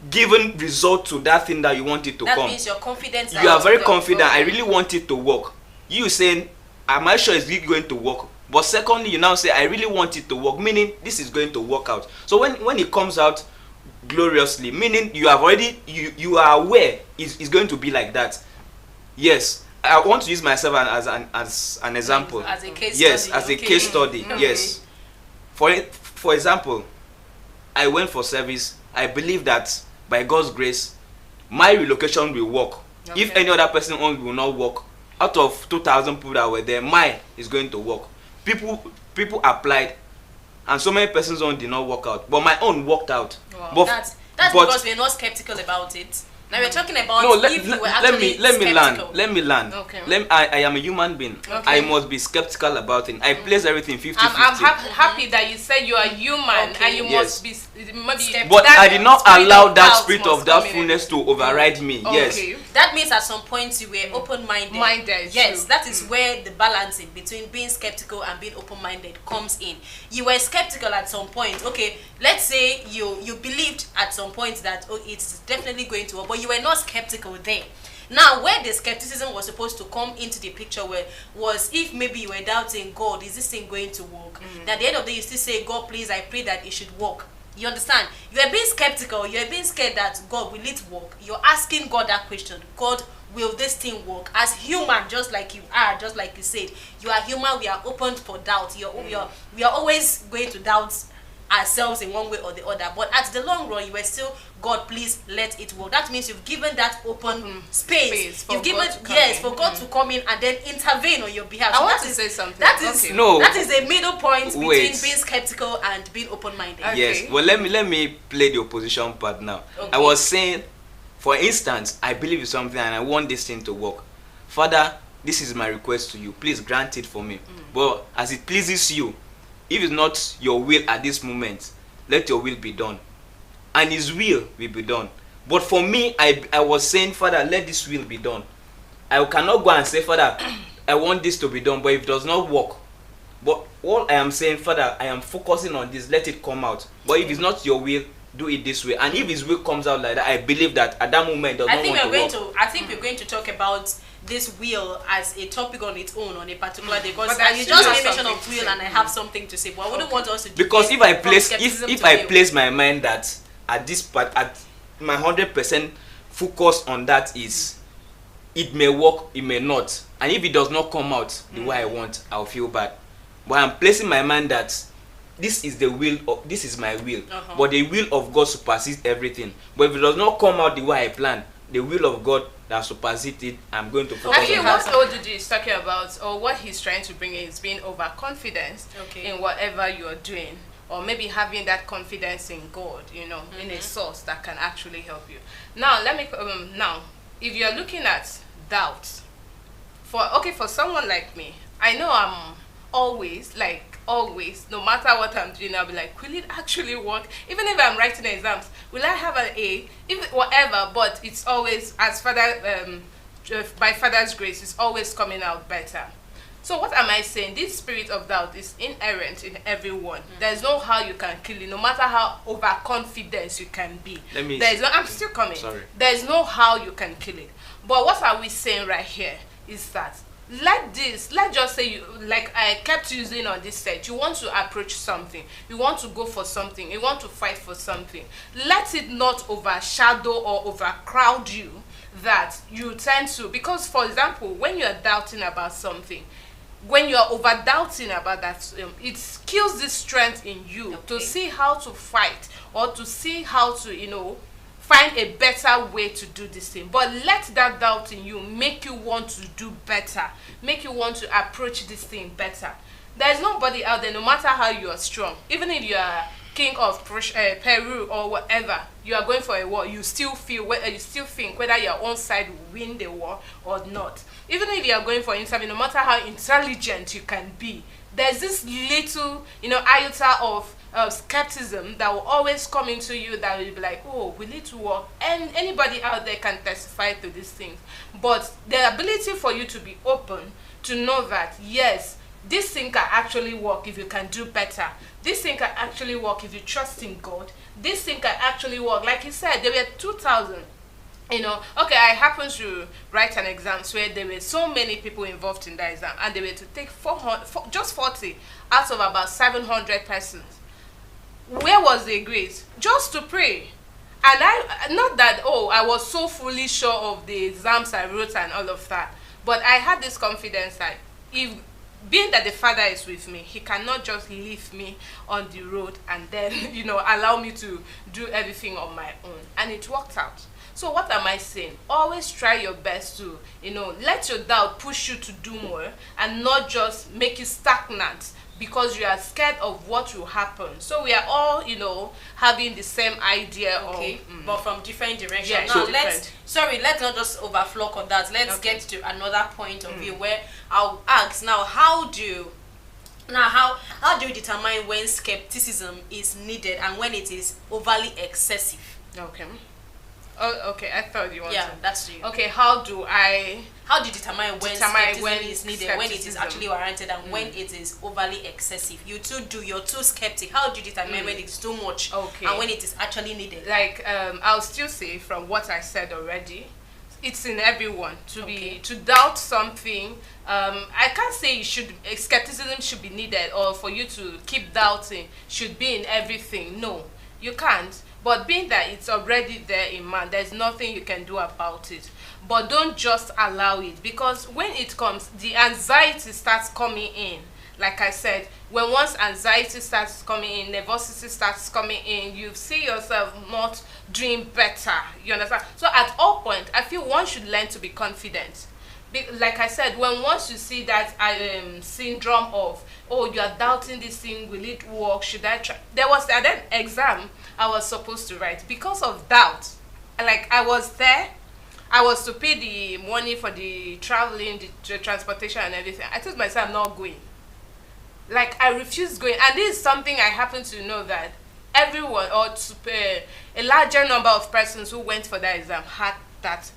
given result to that thing that you want it to come. That means you're confident. You are very confident. I really want it to work. You saying, am I sure it's going to work? But secondly, you now say, I really want it to work, meaning this is going to work out. So when it comes out gloriously, meaning you have already, you are aware it's going to be like that. Yes, I want to use myself as an example. As a case yes, study. as a case study. Yes. For example, I went for service. I believe that by God's grace, my relocation will work. If Okay. any other person own will not work, out of 2,000 people that were there, mine is going to work. People applied, and so many persons own did not work out, but my own worked out. Wow. But That's but- because we're not skeptical about it. Now we're talking about no, if you were actually let me land. skeptical. Let me land. Okay. I am a human being. Okay. I must be skeptical about it. I place everything 50-50. I'm happy that you said you are human Okay. and you Yes. must be maybe. Skeptical. But that I did not spirit allow of that doubt spirit must of come in. doubtfulness to override me. Yes. Okay. That means at some point you were open-minded. Minded, Yes, true. that is where the balancing between being skeptical and being open-minded comes in. You were skeptical at some point. Okay, let's say you believed at some point that it's definitely going to work, but you were not skeptical there. Now, where the skepticism was supposed to come into the picture was if maybe you were doubting, God, is this thing going to work? At the end of the day, you still say, God, please, I pray that it should work. You understand? You are being skeptical. You are being scared that God, will it work? You're asking God that question. God, will this thing work? As human, just like you are, just like you said, you are human. We are open for doubt. We are always going to doubt ourselves in one way or the other. But at the long run, you were still, God, please let it work. That means you've given that open space. for You've given God to come yes in. for God to come in and then intervene on your behalf. I So want that to is- say something. That is Okay. No. That is a middle point between Wait. being skeptical and being open-minded. Okay. Yes. Well, let me play the opposition part now. Okay. I was saying, for instance, I believe in something and I want this thing to work. Father, this is my request to you. Please grant it for me. But as it pleases you, if it's not your will at this moment, let your will be done. And his will be done. But for me, I was saying, Father, let this will be done. I cannot go and say, Father, I want this to be done, but if it does not work, but all I am saying, Father, I am focusing on this, let it come out. But if it's not your will, do it this way. And if his will comes out like that, I believe that at that moment it does I not think want we're going to work. to. I think we're going to talk about this will as a topic on its own on a particular day, because But that's you just yes. made mention of something to will say. and I have something to say, but I wouldn't want us to Because deviate if I from place skepticism if to I will. place my mind that at this part, at my 100% focus on that is, it may work, it may not, and if it does not come out the way I want, I'll feel bad. But I'm placing my mind that this is the will of, this is my will, but the will of God supersedes everything. But if it does not come out the way I plan, the will of God that supersedes it, I'm going to focus Actually, on what that. ODG is talking about, or what he's trying to bring in, is being overconfident Okay. in whatever you're doing, or maybe having that confidence in God, in a source that can actually help you. Now, let me now, if you're looking at doubt, for someone like me, I know I'm always, no matter what I'm doing, I'll be like, will it actually work? Even if I'm writing exams, will I have an A? If whatever, but it's always, as Father, by Father's grace, it's always coming out better. So what am I saying? This spirit of doubt is inherent in everyone. There's no how you can kill it, no matter how overconfident you can be. Let me- There's no, I'm still coming. Sorry. There's no how you can kill it. But what are we saying right here is that let's just say you, like I kept using on this set, you want to approach something, you want to go for something, you want to fight for something. Let it not overshadow or overcrowd you, that you tend to, because for example, when you're doubting about something, when you're over doubting about that, it kills the strength in you to see how to fight, or to see how to find a better way to do this thing. But let that doubt in you make you want to do better, make you want to approach this thing better. There's nobody out there, no matter how you are strong, even if you are king of Peru or whatever, you are going for a war, you still think whether your own side will win the war or not. Even if you are going for interview, no matter how intelligent you can be, there's this little iota of skepticism that will always come into you, that will be like, oh, will it work? And anybody out there can testify to these things. But the ability for you to be open to know that yes, this thing can actually work if you can do better. This thing can actually work if you trust in God. This thing can actually work. Like he said, there were 2,000. Okay, I happened to write an exam where there were so many people involved in that exam, and they were to take just 40 out of about 700 persons. Where was the grace? Just to pray. And not that, I was so fully sure of the exams I wrote and all of that, but I had this confidence that if being that the Father is with me, he cannot just leave me on the road and then, allow me to do everything on my own. And it worked out. So what am I saying? Always try your best to, let your doubt push you to do more and not just make you stagnant because you are scared of what will happen. So we are all, having the same idea Okay, but from different directions. Yeah, Now different. let's not just overflow on that. Let's get to another point of view where I'll ask now, how do you determine when skepticism is needed and when it is overly excessive? Okay. Oh, okay. I thought you wanted. Yeah, that's you. Okay, how do you determine when Determine skepticism when is needed, when it is skepticism. actually warranted, and when it is overly excessive? You're too skeptic. How do you determine when it's too much Okay. and when it is actually needed? Like I'll still say from what I said already, it's in everyone to doubt something. I can't say skepticism should be needed, or for you to keep doubting should be in everything. No, you can't. But being that it's already there in man, there's nothing you can do about it. But don't just allow it, because when it comes, the anxiety starts coming in. Like I said, when once anxiety starts coming in, nervosity starts coming in, you see yourself not doing better. You understand? So at all point, I feel one should learn to be confident. Like I said, when once you see that syndrome of, oh, you are doubting this thing, will it work? Should I try? There was an exam I was supposed to write because of doubt. Like I was there, I was to pay the money for the traveling, the transportation and everything. I told myself I'm not going. Like I refused going, and this is something I happen to know that everyone, or a larger number of persons who went for that exam had that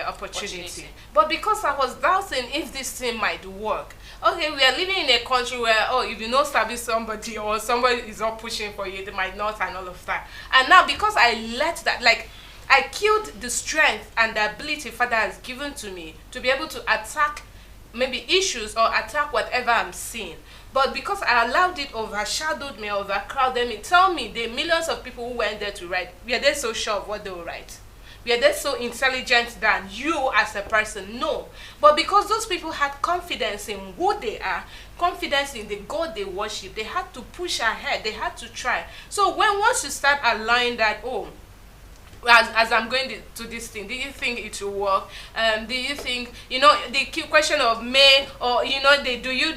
opportunity. But because I was doubting if this thing might work. Okay, we are living in a country where, if you not service somebody or somebody is not pushing for you, they might not, and all of that. And now because I let that, like I killed the strength and the ability Father has given to me to be able to attack maybe issues or attack whatever I'm seeing. But because I allowed it, overshadowed me, overcrowded me. Tell me, the millions of people who went there to write, were they so sure of what they will write? Were they so intelligent than you as a person? No. But because those people had confidence in who they are, confidence in the God they worship, they had to push ahead, they had to try. So once you start allowing that, as I'm going to this thing, do you think it will work? Do you think, the key question of may, or, they do you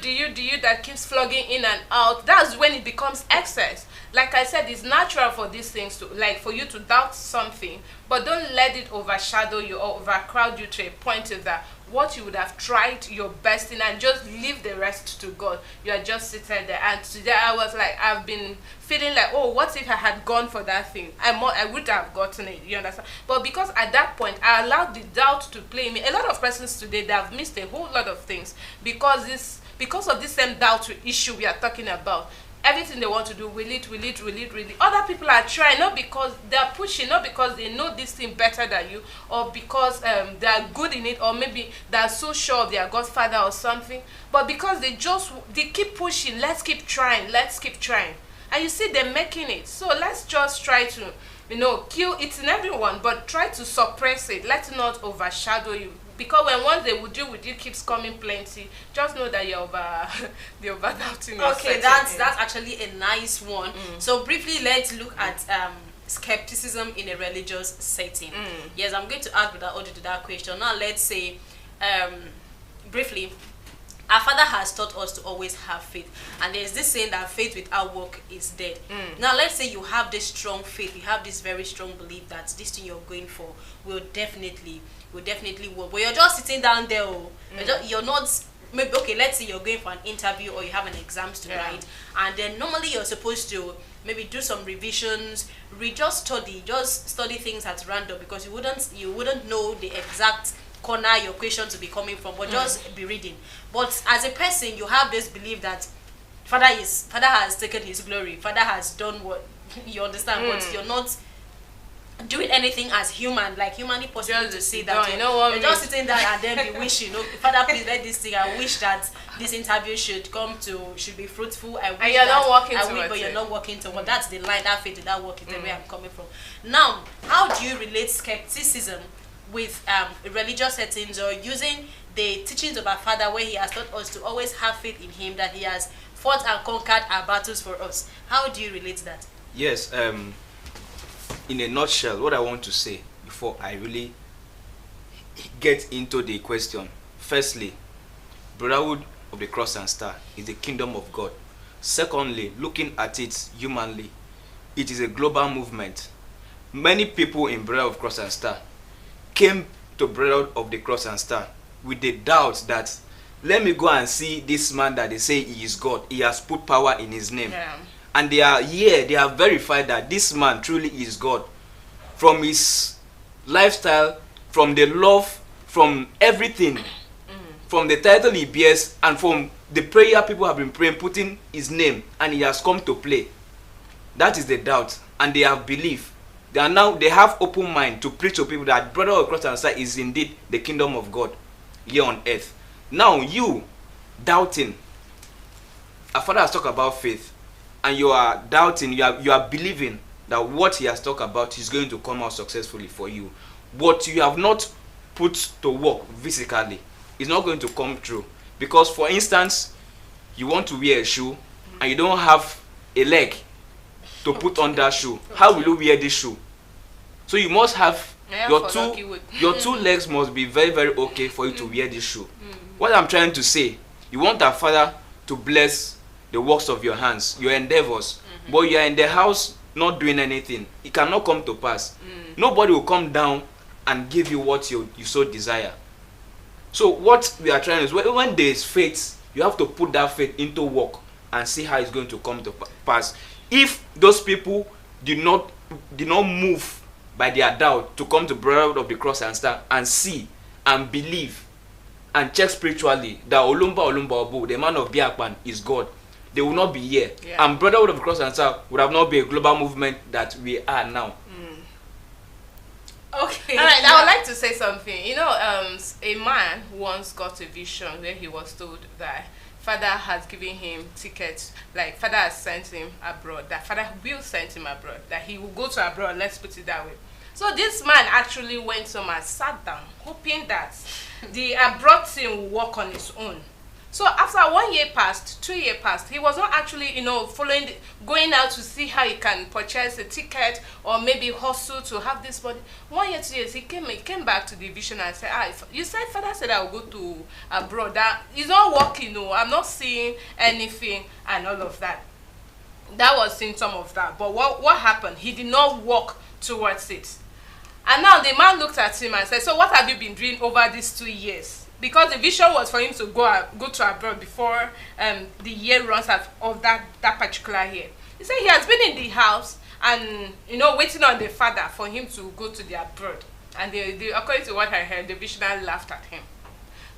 that keeps flogging in and out, that's when it becomes excess. Like I said, it's natural for these things to, like, for you to doubt something, but don't let it overshadow you or overcrowd you to a point of that what you would have tried your best in, and just leave the rest to God. You are just sitting there. And today I was like, I've been feeling like, what if I had gone for that thing? I would have gotten it, you understand? But because at that point I allowed the doubt to play me. A lot of persons today, they have missed a whole lot of things because of this same doubt issue we are talking about. Everything they want to do, will it really? Other people are trying, not because they are pushing, not because they know this thing better than you, or because they are good in it, or maybe they are so sure of their Godfather or something, but because they keep pushing. Let's keep trying. And you see them making it. So let's just try to, kill it in everyone, but try to suppress it. Let's not overshadow you. Because when once they will deal with you keeps coming plenty, just know that you're over doubting yourself. Okay, that's actually a nice one. So briefly, let's look at skepticism in a religious setting. Yes, I'm going to add without order to that question. Now let's say, briefly, our Father has taught us to always have faith, and there's this saying that faith without work is dead. Now let's say you have this strong faith, you have this very strong belief that this thing you're going for will definitely work, but you're just sitting down there. You're not, maybe, okay, let's say you're going for an interview or you have an exams to write, and then normally you're supposed to maybe do some revisions, just study things at random, because you wouldn't know the exact corner your question to be coming from, but just be reading. But as a person, you have this belief that Father has taken his glory, Father has done what you understand, but you're not doing anything as human, like humanly possible to say that. You're just sitting there and then be wishing, Father, please let this thing. I wish that this interview should be fruitful. I wish and you're not working towards it. But you're not working towards. That's the line. That faith without work is the way I'm coming from. Now, how do you relate skepticism with religious settings or using the teachings of our Father, where He has taught us to always have faith in Him, that He has fought and conquered our battles for us. How do you relate to that? Yes, in a nutshell, what I want to say before I really get into the question. Firstly, Brotherhood of the Cross and Star is the kingdom of God. Secondly, looking at it humanly, it is a global movement. Many people in Brotherhood of Cross and Star came to Brotherhood of the Cross and Star with the doubt that, let me go and see this man that they say he is God. He has put power in his name. Yeah. And they are here, they have verified that this man truly is God. From his lifestyle, from the love, from everything, from the title he bears, and from the prayer people have been praying, putting his name, and he has come to play. That is the doubt, and they have belief. They have open mind to preach to people that Brotherhood of Cross and Star is indeed the kingdom of God here on earth. Now you doubting, our Father has talked about faith, and you are doubting, you are believing that what he has talked about is going to come out successfully for you. What you have not put to work physically is not going to come true. Because, for instance, you want to wear a shoe and you don't have a leg to put on that shoe. How will you wear this shoe? So you must have your two legs must be very, very okay for you to wear this shoe. What I'm trying to say, you want our Father to bless the works of your hands, your endeavors, but you are in the house not doing anything. It cannot come to pass. Nobody will come down and give you what you so desire. So what we are trying is, when there is faith, you have to put that faith into work and see how it's going to come to pass. If those people did not move by their doubt to come to Brotherhood of the Cross and Star and see and believe and check spiritually that Olumba Obu, the man of Biakpan, is God, they will not be here. Yeah. And Brotherhood of the Cross and Star would have not been a global movement that we are now. Okay. All right. I would like to say something. You know, a man once got a vision where he was told that Father has given him tickets, like Father has sent him abroad, that Father will send him abroad, that he will go to abroad, let's put it that way. So this man actually went home and sat down, hoping that the abroad team will work on his own. So after 1 year passed, 2 years passed, he was not actually, going out to see how he can purchase a ticket or maybe hustle to have this body. 1 year, 2 years, he came back to the vision and said, you said Father said I will go to abroad. That is not working, no. I'm not seeing anything and all of that. That was symptom of that. But what happened? He did not walk towards it. And now the man looked at him and said, so what have you been doing over these 2 years? Because the vision was for him to go to abroad before the year runs out of that particular year. He said he has been in the house and waiting on the Father for him to go to the abroad. And they, according to what I heard, the visionary laughed at him.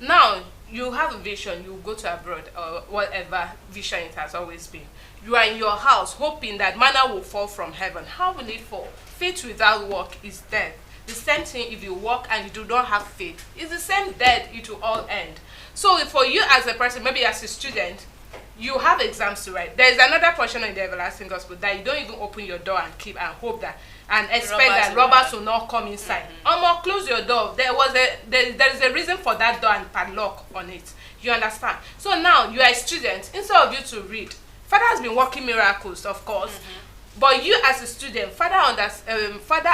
Now you have a vision, you go to abroad or whatever vision it has always been. You are in your house hoping that manna will fall from heaven. How will it fall? Faith without work is dead. The same thing if you walk and you do not have faith. It's the same dead, it will all end. So for you as a person, maybe as a student, you have exams to write. There is another portion in the everlasting gospel that you don't even open your door and keep and hope that and expect that robbers will not come inside. Close your door. There is a reason for that door and padlock on it. You understand? So now you are a student. Instead of you to read, Father has been working miracles, of course. But you as a student, Father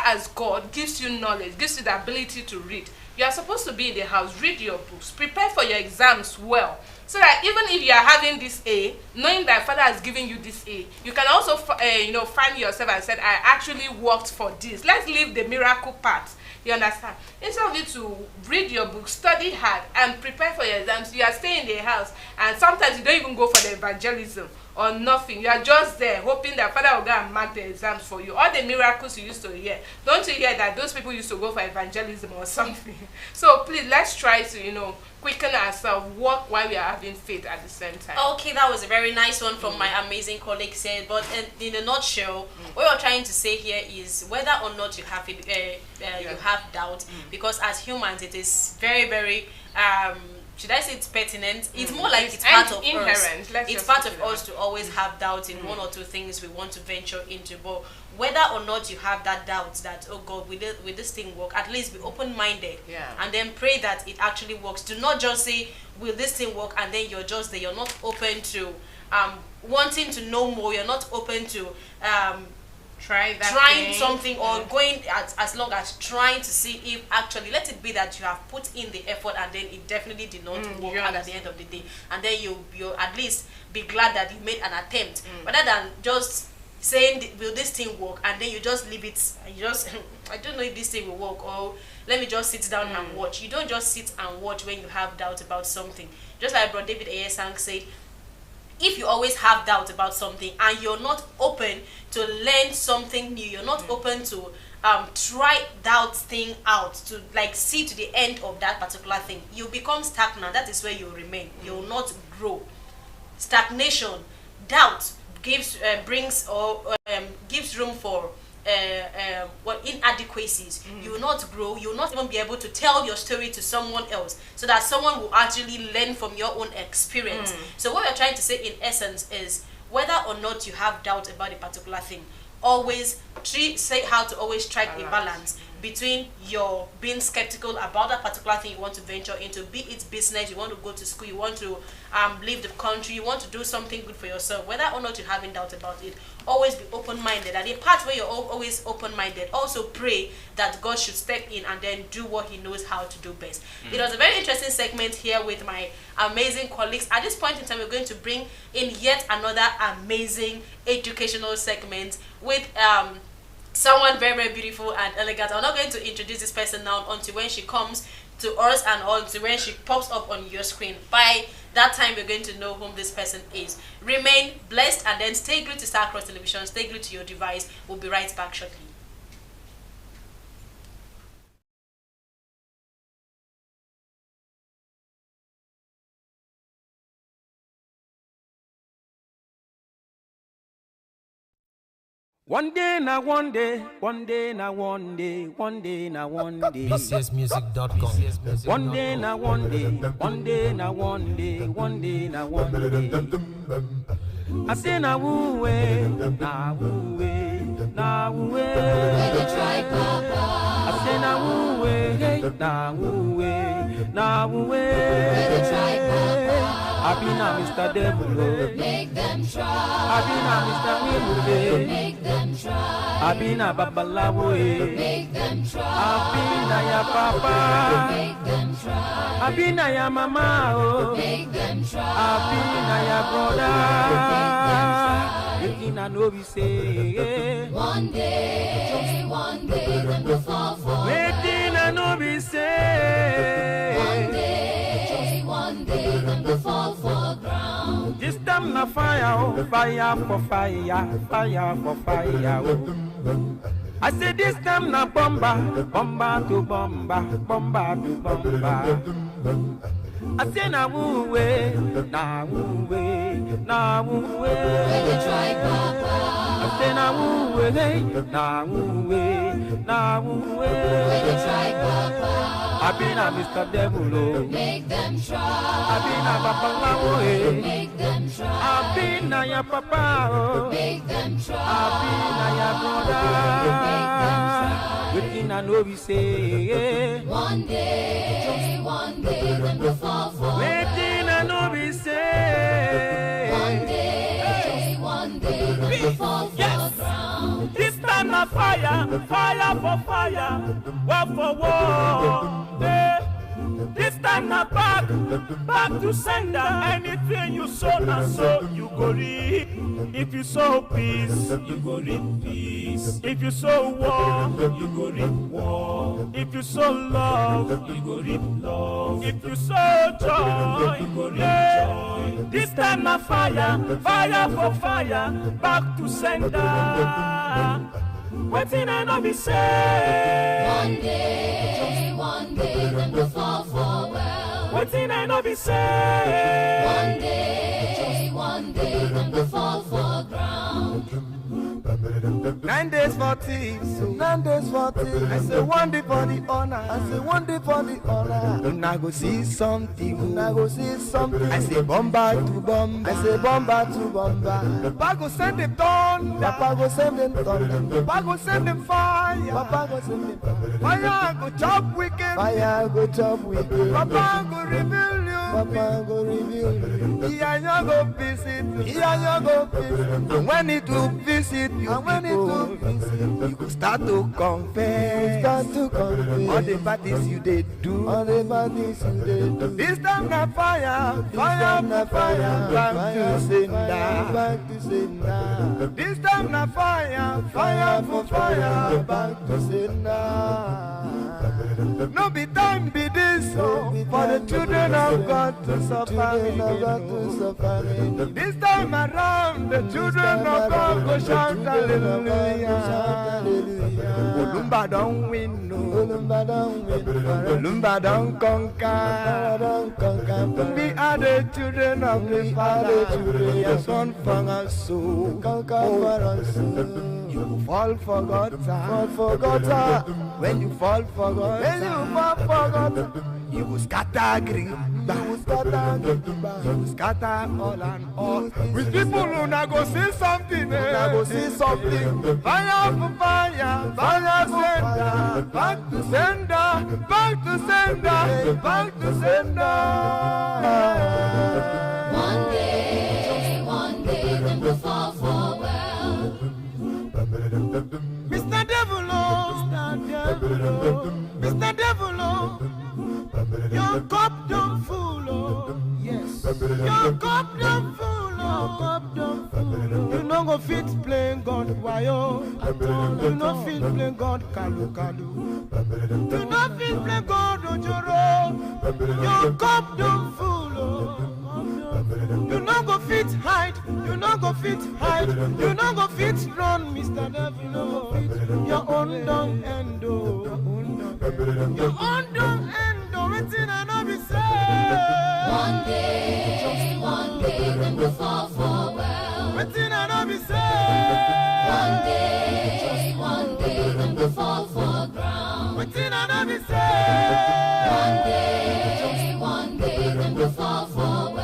as God gives you knowledge, gives you the ability to read. You are supposed to be in the house, read your books, prepare for your exams well. So that even if you are having this A, knowing that Father has given you this A, you can also find yourself and say, I actually worked for this. Let's leave the miracle part. You understand? Instead of you to read your book, study hard, and prepare for your exams, you are staying in the house, and sometimes you don't even go for the evangelism or nothing. You are just there hoping that Father will go and mark the exams for you. All the miracles you used to hear, don't you hear that those people used to go for evangelism or something? So please, let's try to quicken ourselves, walk while we are having faith at the same time. Okay, that was a very nice one from my amazing colleague said. But in a nutshell, what you're trying to say here is whether or not you have you have doubt, because as humans it is very, very should I say it's pertinent? It's more like it's part of inherent. us. It's part of us to always have doubts in one or two things we want to venture into. But whether or not you have that doubt that, oh God, will this thing work? At least be open-minded, and then pray that it actually works. Do not just say, will this thing work? And then you're just there. You're not open to wanting to know more. You're not open to trying something or going as long as trying to see if actually, let it be that you have put in the effort and then it definitely did not work out at the end of the day, and then you at least be glad that you made an attempt, rather than just saying, will this thing work, and then you just leave it, you just I don't know if this thing will work, or let me just sit down and watch. You don't just sit and watch when you have doubt about something. Just like Brother David Ayesang said, if you always have doubt about something and you're not open to learn something new, you're not open to try that thing out, to like see to the end of that particular thing, you become stagnant. That is where you remain. You will not grow. Stagnation, doubt gives room for inadequacies. You will not grow. You will not even be able to tell your story to someone else, so that someone will actually learn from your own experience. So what we're trying to say in essence is, whether or not you have doubt about a particular thing, always say how to always strike a balance between your being skeptical about that particular thing you want to venture into, be it business, you want to go to school, you want to leave the country, you want to do something good for yourself, whether or not you're having doubt about it, always be open-minded. And the part where you're always open-minded, also pray that God should step in and then do what he knows how to do best. It was a very interesting segment here with my amazing colleagues. At this point in time, we're going to bring in yet another amazing educational segment with someone very, very beautiful and elegant. I'm not going to introduce this person now until when she comes to us and until when she pops up on your screen. By that time, we're going to know whom this person is. Remain blessed and then stay glued to Starcross Television. Stay glued to your device. We'll be right back shortly. One day na one day, one day na one day, one day na one day. PCSmusic.com. One day na one day, one day na one day, one day na one day. I say na woo way, na woo way, na woo way. I say na woo way, na woo way, na woo way. I be na Mr. Devil, Make them try. I be na Mr. Wimude, Make them try. I be na Babalawo, Make them try. I be na ya papa, Make them try. I be na ya mama, oh, Make them try. I be na ya brother. Making a no be say, One day, them will fall for. making a no be say. One day, them will fall for ground. This time na fire, oh, fire for fire, fire for fire, oh. I say this time na bomba, bomba to bomba, bomba to bomba. I say na woo way, na woo way, na woo way. I say na woo way, na woo way, na woo way. I be na Mr. Devil, oh. Make them try. I be na Papa Lawo, Make them try. I be na ya papa, oh. Make them try. I be na ya brother. Waiting I know we say, One day, them will fall for. waiting I know we say. One day, them will fall for ground. This time na fire, fire for fire, war for war. This time na back to sender. Anything you sow na so you go reap. If you sow peace, you go reap peace. If you sow war, you go reap war. If you sow love, you go reap love. If you sow joy, you go reap joy. This time na fire, fire for fire, back to sender. Waiting I know be say. One day, them will fall for well. Waiting I know be say. One day, them will fall for ground. 9 days for thieves, 9 days for thieves. I say 1 day for the honor, I say 1 day for the honor. When I go see something, when I go see something. I say bomba to bomba, I say bomba to bomba. Papa go send them thunder, Papa go send them thunder. Papa go send them fire, Papa go send them fire. Fire go chop wicked, fire go chop wicked. Papa go reveal you, Papa go reveal you. Yeah, you go visit, yeah, you go visit. And when it will visit you, and when it will visit, you go start to confess, start to confess all the bad things you did do, all the bad things you did do. This time na fire, fire na fire, back to sender, back to sender. This time na fire, fire for fire, back to sender. No be time be this so for the children of God to suffer. This time around the children of God go shout hallelujah. Olumba don't win, no. Olumba don't win, Olumba don't conquer. We are the children of the Father. Yes, one from us so conquer for us. You fall for God, fall for God. When you fall for God, when you fall for God, you will scatter green, you will scatter green, you will scatter all and all. With people who now go see something, now go see something. Fire for fire, fire sender, back to sender, back to sender, back to sender. One day, them will fall for well. Mr. Devil, oh, Mr. Devil, oh, your cup don't full, oh, yes, your cup don't full, oh, cup don't full. You no go fit play God, why oh, you no fit play God, kalu kalu. You no fit play God, ojoro, your cup don't full, oh. You no go fit hide, you no go fit hide, you no go fit run, Mr. Devil, no fit. Your own don't end, oh. Your own don't end, oh. Waiting and I'll be saved. One day, them will fall for well. Waiting and I'll be saved. One day, them will fall for ground. Waiting and I'll be saved. One day, them will fall for well.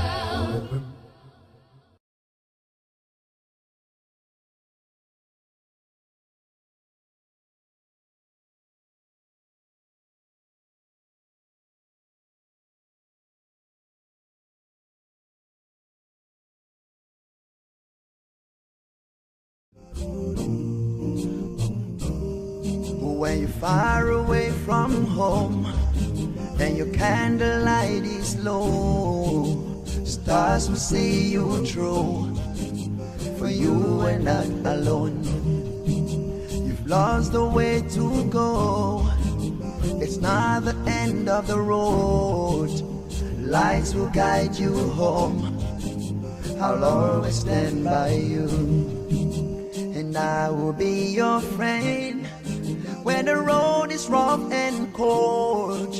When you're far away from home and your candlelight is low, stars will see you through, for you are not alone. You've lost the way to go, it's not the end of the road. Lights will guide you home, I'll always stand by you, and I will be your friend. When the road is rough and cold,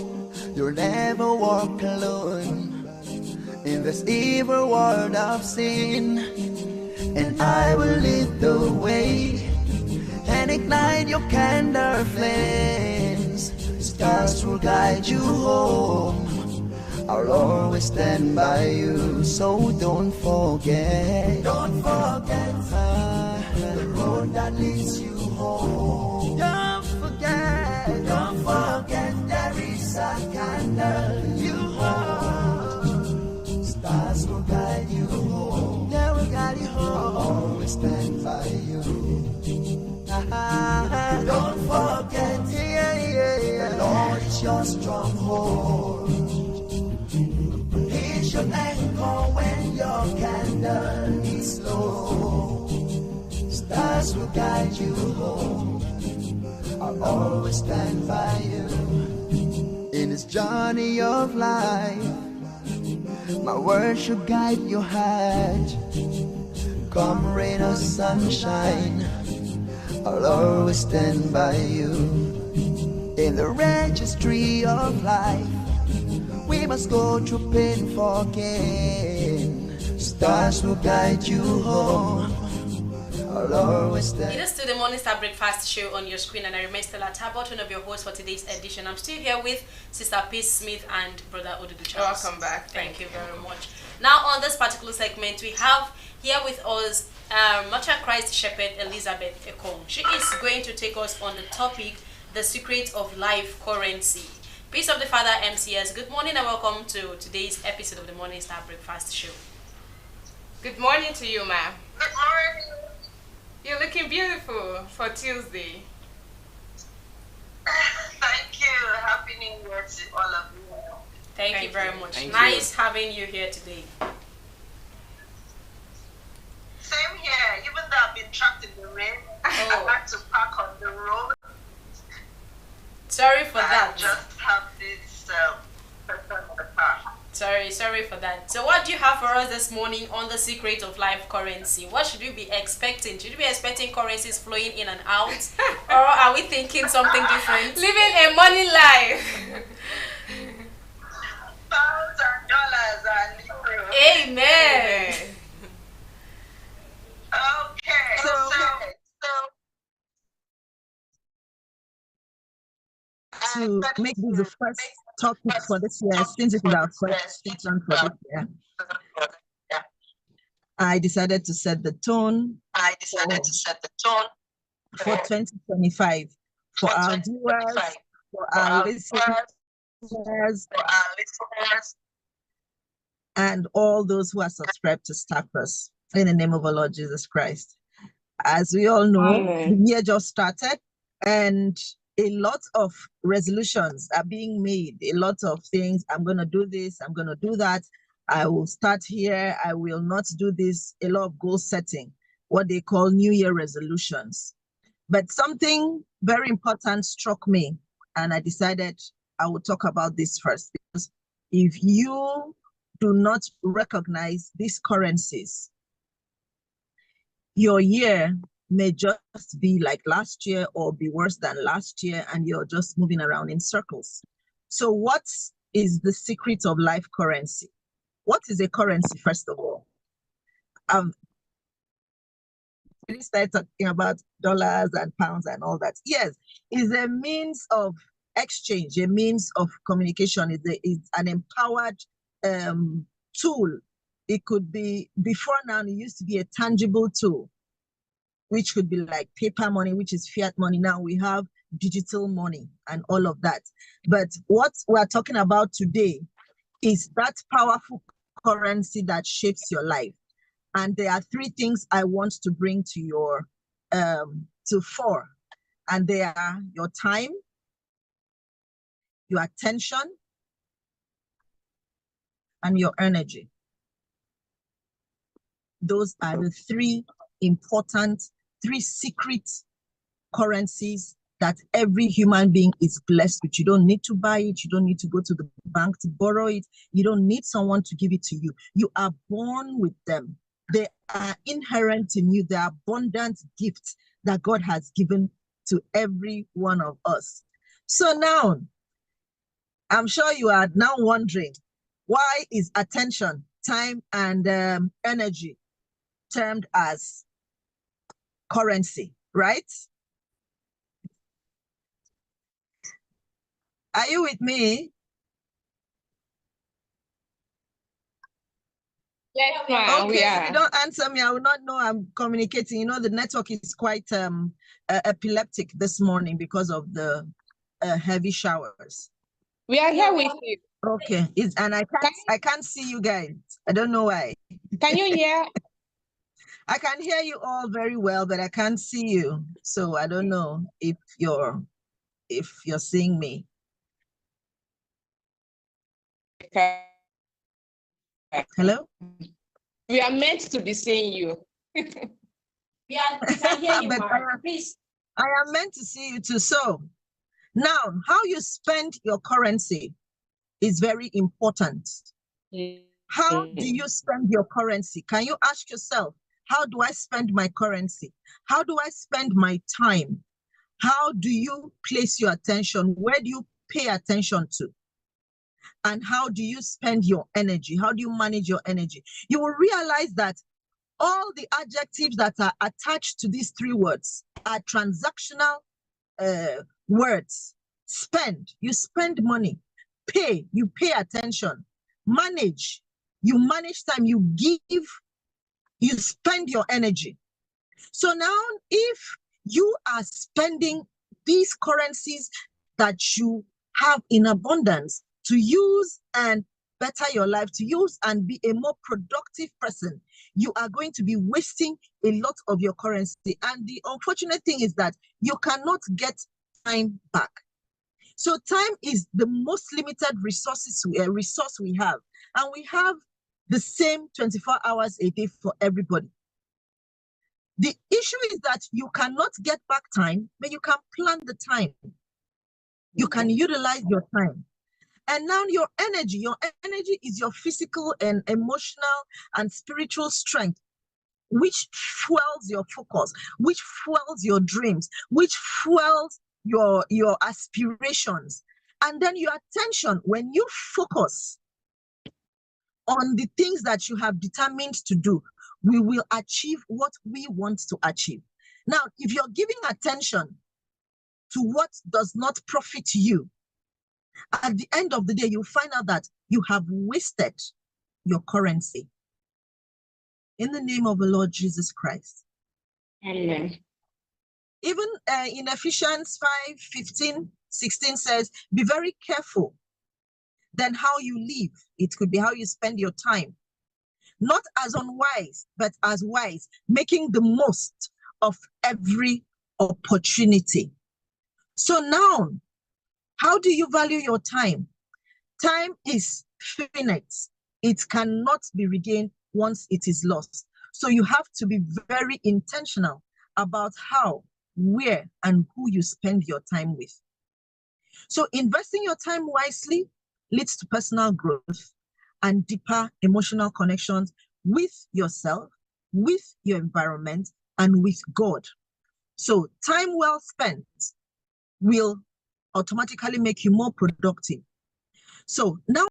you'll never walk alone in this evil world of sin. And I will lead the way and ignite your candle flames. Stars will guide you home, I'll always stand by you. So don't forget the road that leads you home. Don't forget there is a candle you hold. Stars will guide you home, they will guide you home. I'll always stand by you. Don't forget, the Lord is your stronghold. He's your anchor when your candle is low. Stars will guide you home, I'll always stand by you. In this journey of life, my words should guide your heart. Come rain or sunshine, I'll always stand by you. In the registry of life, we must go through pain for gain. Stars will guide you home, I'll always It stand. is still the Morning Star Breakfast Show on your screen, and I remain Stella Talbot, one of your hosts for today's edition. I'm still here with Sister Peace Smith and Brother Odudu Charles. Welcome back. Thank you very much. Now, on this particular segment, we have here with us Mature Christ Shepherd Elizabeth Ekong. She is going to take us on the topic, the secret of life currency. Peace of the Father, MCS. Good morning and welcome to today's episode of the Morning Star Breakfast Show. Good morning to you, ma'am. Good morning. You're looking beautiful for Tuesday. Thank you. Happy New Year to all of you. Thank you Thank very you. much. Thank Nice having you here today. Same here. Even though I've been trapped in the rain, I like to park on the road. Sorry for I that. just have this person in the car. Sorry for that. So what do you have for us this morning on the secret of life currency? What should we be expecting? Should we be expecting currencies flowing in and out? Or are we thinking something different? Living a money life. Pounds and dollars and euros. Amen. Okay. So to make this the first topic for this year, since it is our first season for this year, I decided to set the tone for 2025 for our viewers, for our listeners, and all those who are subscribed to Starcross in the name of our Lord Jesus Christ. As we all know, the year just started, and a lot of resolutions are being made, a lot of things. I'm going to do this, I'm going to do that. I will start here, I will not do this. A lot of goal setting, what they call New Year resolutions. But something very important struck me, and I decided I would talk about this first. Because if you do not recognize these currencies, your year may just be like last year or be worse than last year, and you're just moving around in circles. So what is the secret of life currency? What is a currency, first of all? We started talking about dollars and pounds and all that. Yes, it's a means of exchange, a means of communication. It's an empowered tool. It could be, before now, it used to be a tangible tool, which could be like paper money, which is fiat money. Now we have digital money and all of that. But what we're talking about today is that powerful currency that shapes your life. And there are three things I want to bring to your to fore. And they are your time, your attention, and your energy. Those are the three important, three secret currencies that every human being is blessed with. You don't need to buy it. You don't need to go to the bank to borrow it. You don't need someone to give it to you. You are born with them. They are inherent in you. They are abundant gifts that God has given to every one of us. So now, I'm sure you are now wondering, why is attention, time, and energy termed as currency, right? Are you with me? Yes, ma'am. Okay, if you don't answer me, I will not know I'm communicating. You know, the network is quite epileptic this morning because of the heavy showers. We are here with you. Okay, and I can't see you guys. I don't know why. Can you hear? I can hear you all very well, but I can't see you. So I don't know if you're seeing me. Hello? We are meant to be seeing you. Yeah, I can hear you, please. I am meant to see you too. So now, how you spend your currency is very important. How do you spend your currency? Can you ask yourself, how do I spend my currency? How do I spend my time? How do you place your attention? Where do you pay attention to? And how do you spend your energy? How do you manage your energy? You will realize that All the adjectives that are attached to these three words are transactional words. Spend, you spend money. Pay, you pay attention. Manage, you manage time. You give, you spend your energy. So now, if you are spending these currencies that you have in abundance to use and better your life, to use and be a more productive person, you are going to be wasting a lot of your currency. And the unfortunate thing is that you cannot get time back. So time is the most limited resource we have. And we have the same 24 hours a day for everybody. The issue is that you cannot get back time, but you can plan the time. You can utilize your time. And now your energy is your physical and emotional and spiritual strength, which fuels your focus, which fuels your dreams, which fuels your aspirations. And then your attention, when you focus on the things that you have determined to do, we will achieve what we want to achieve. Now, if you're giving attention to what does not profit you, at the end of the day, you find out that you have wasted your currency. In the name of the Lord Jesus Christ. Amen. Even in Ephesians 5:15-16 says, be very careful then how you live. It could be how you spend your time. Not as unwise, but as wise, making the most of every opportunity. So now, how do you value your time? Time is finite. It cannot be regained once it is lost. So you have to be very intentional about how, where, and who you spend your time with. So investing your time wisely leads to personal growth and deeper emotional connections with yourself, with your environment, and with God. So time well spent will automatically make you more productive. So now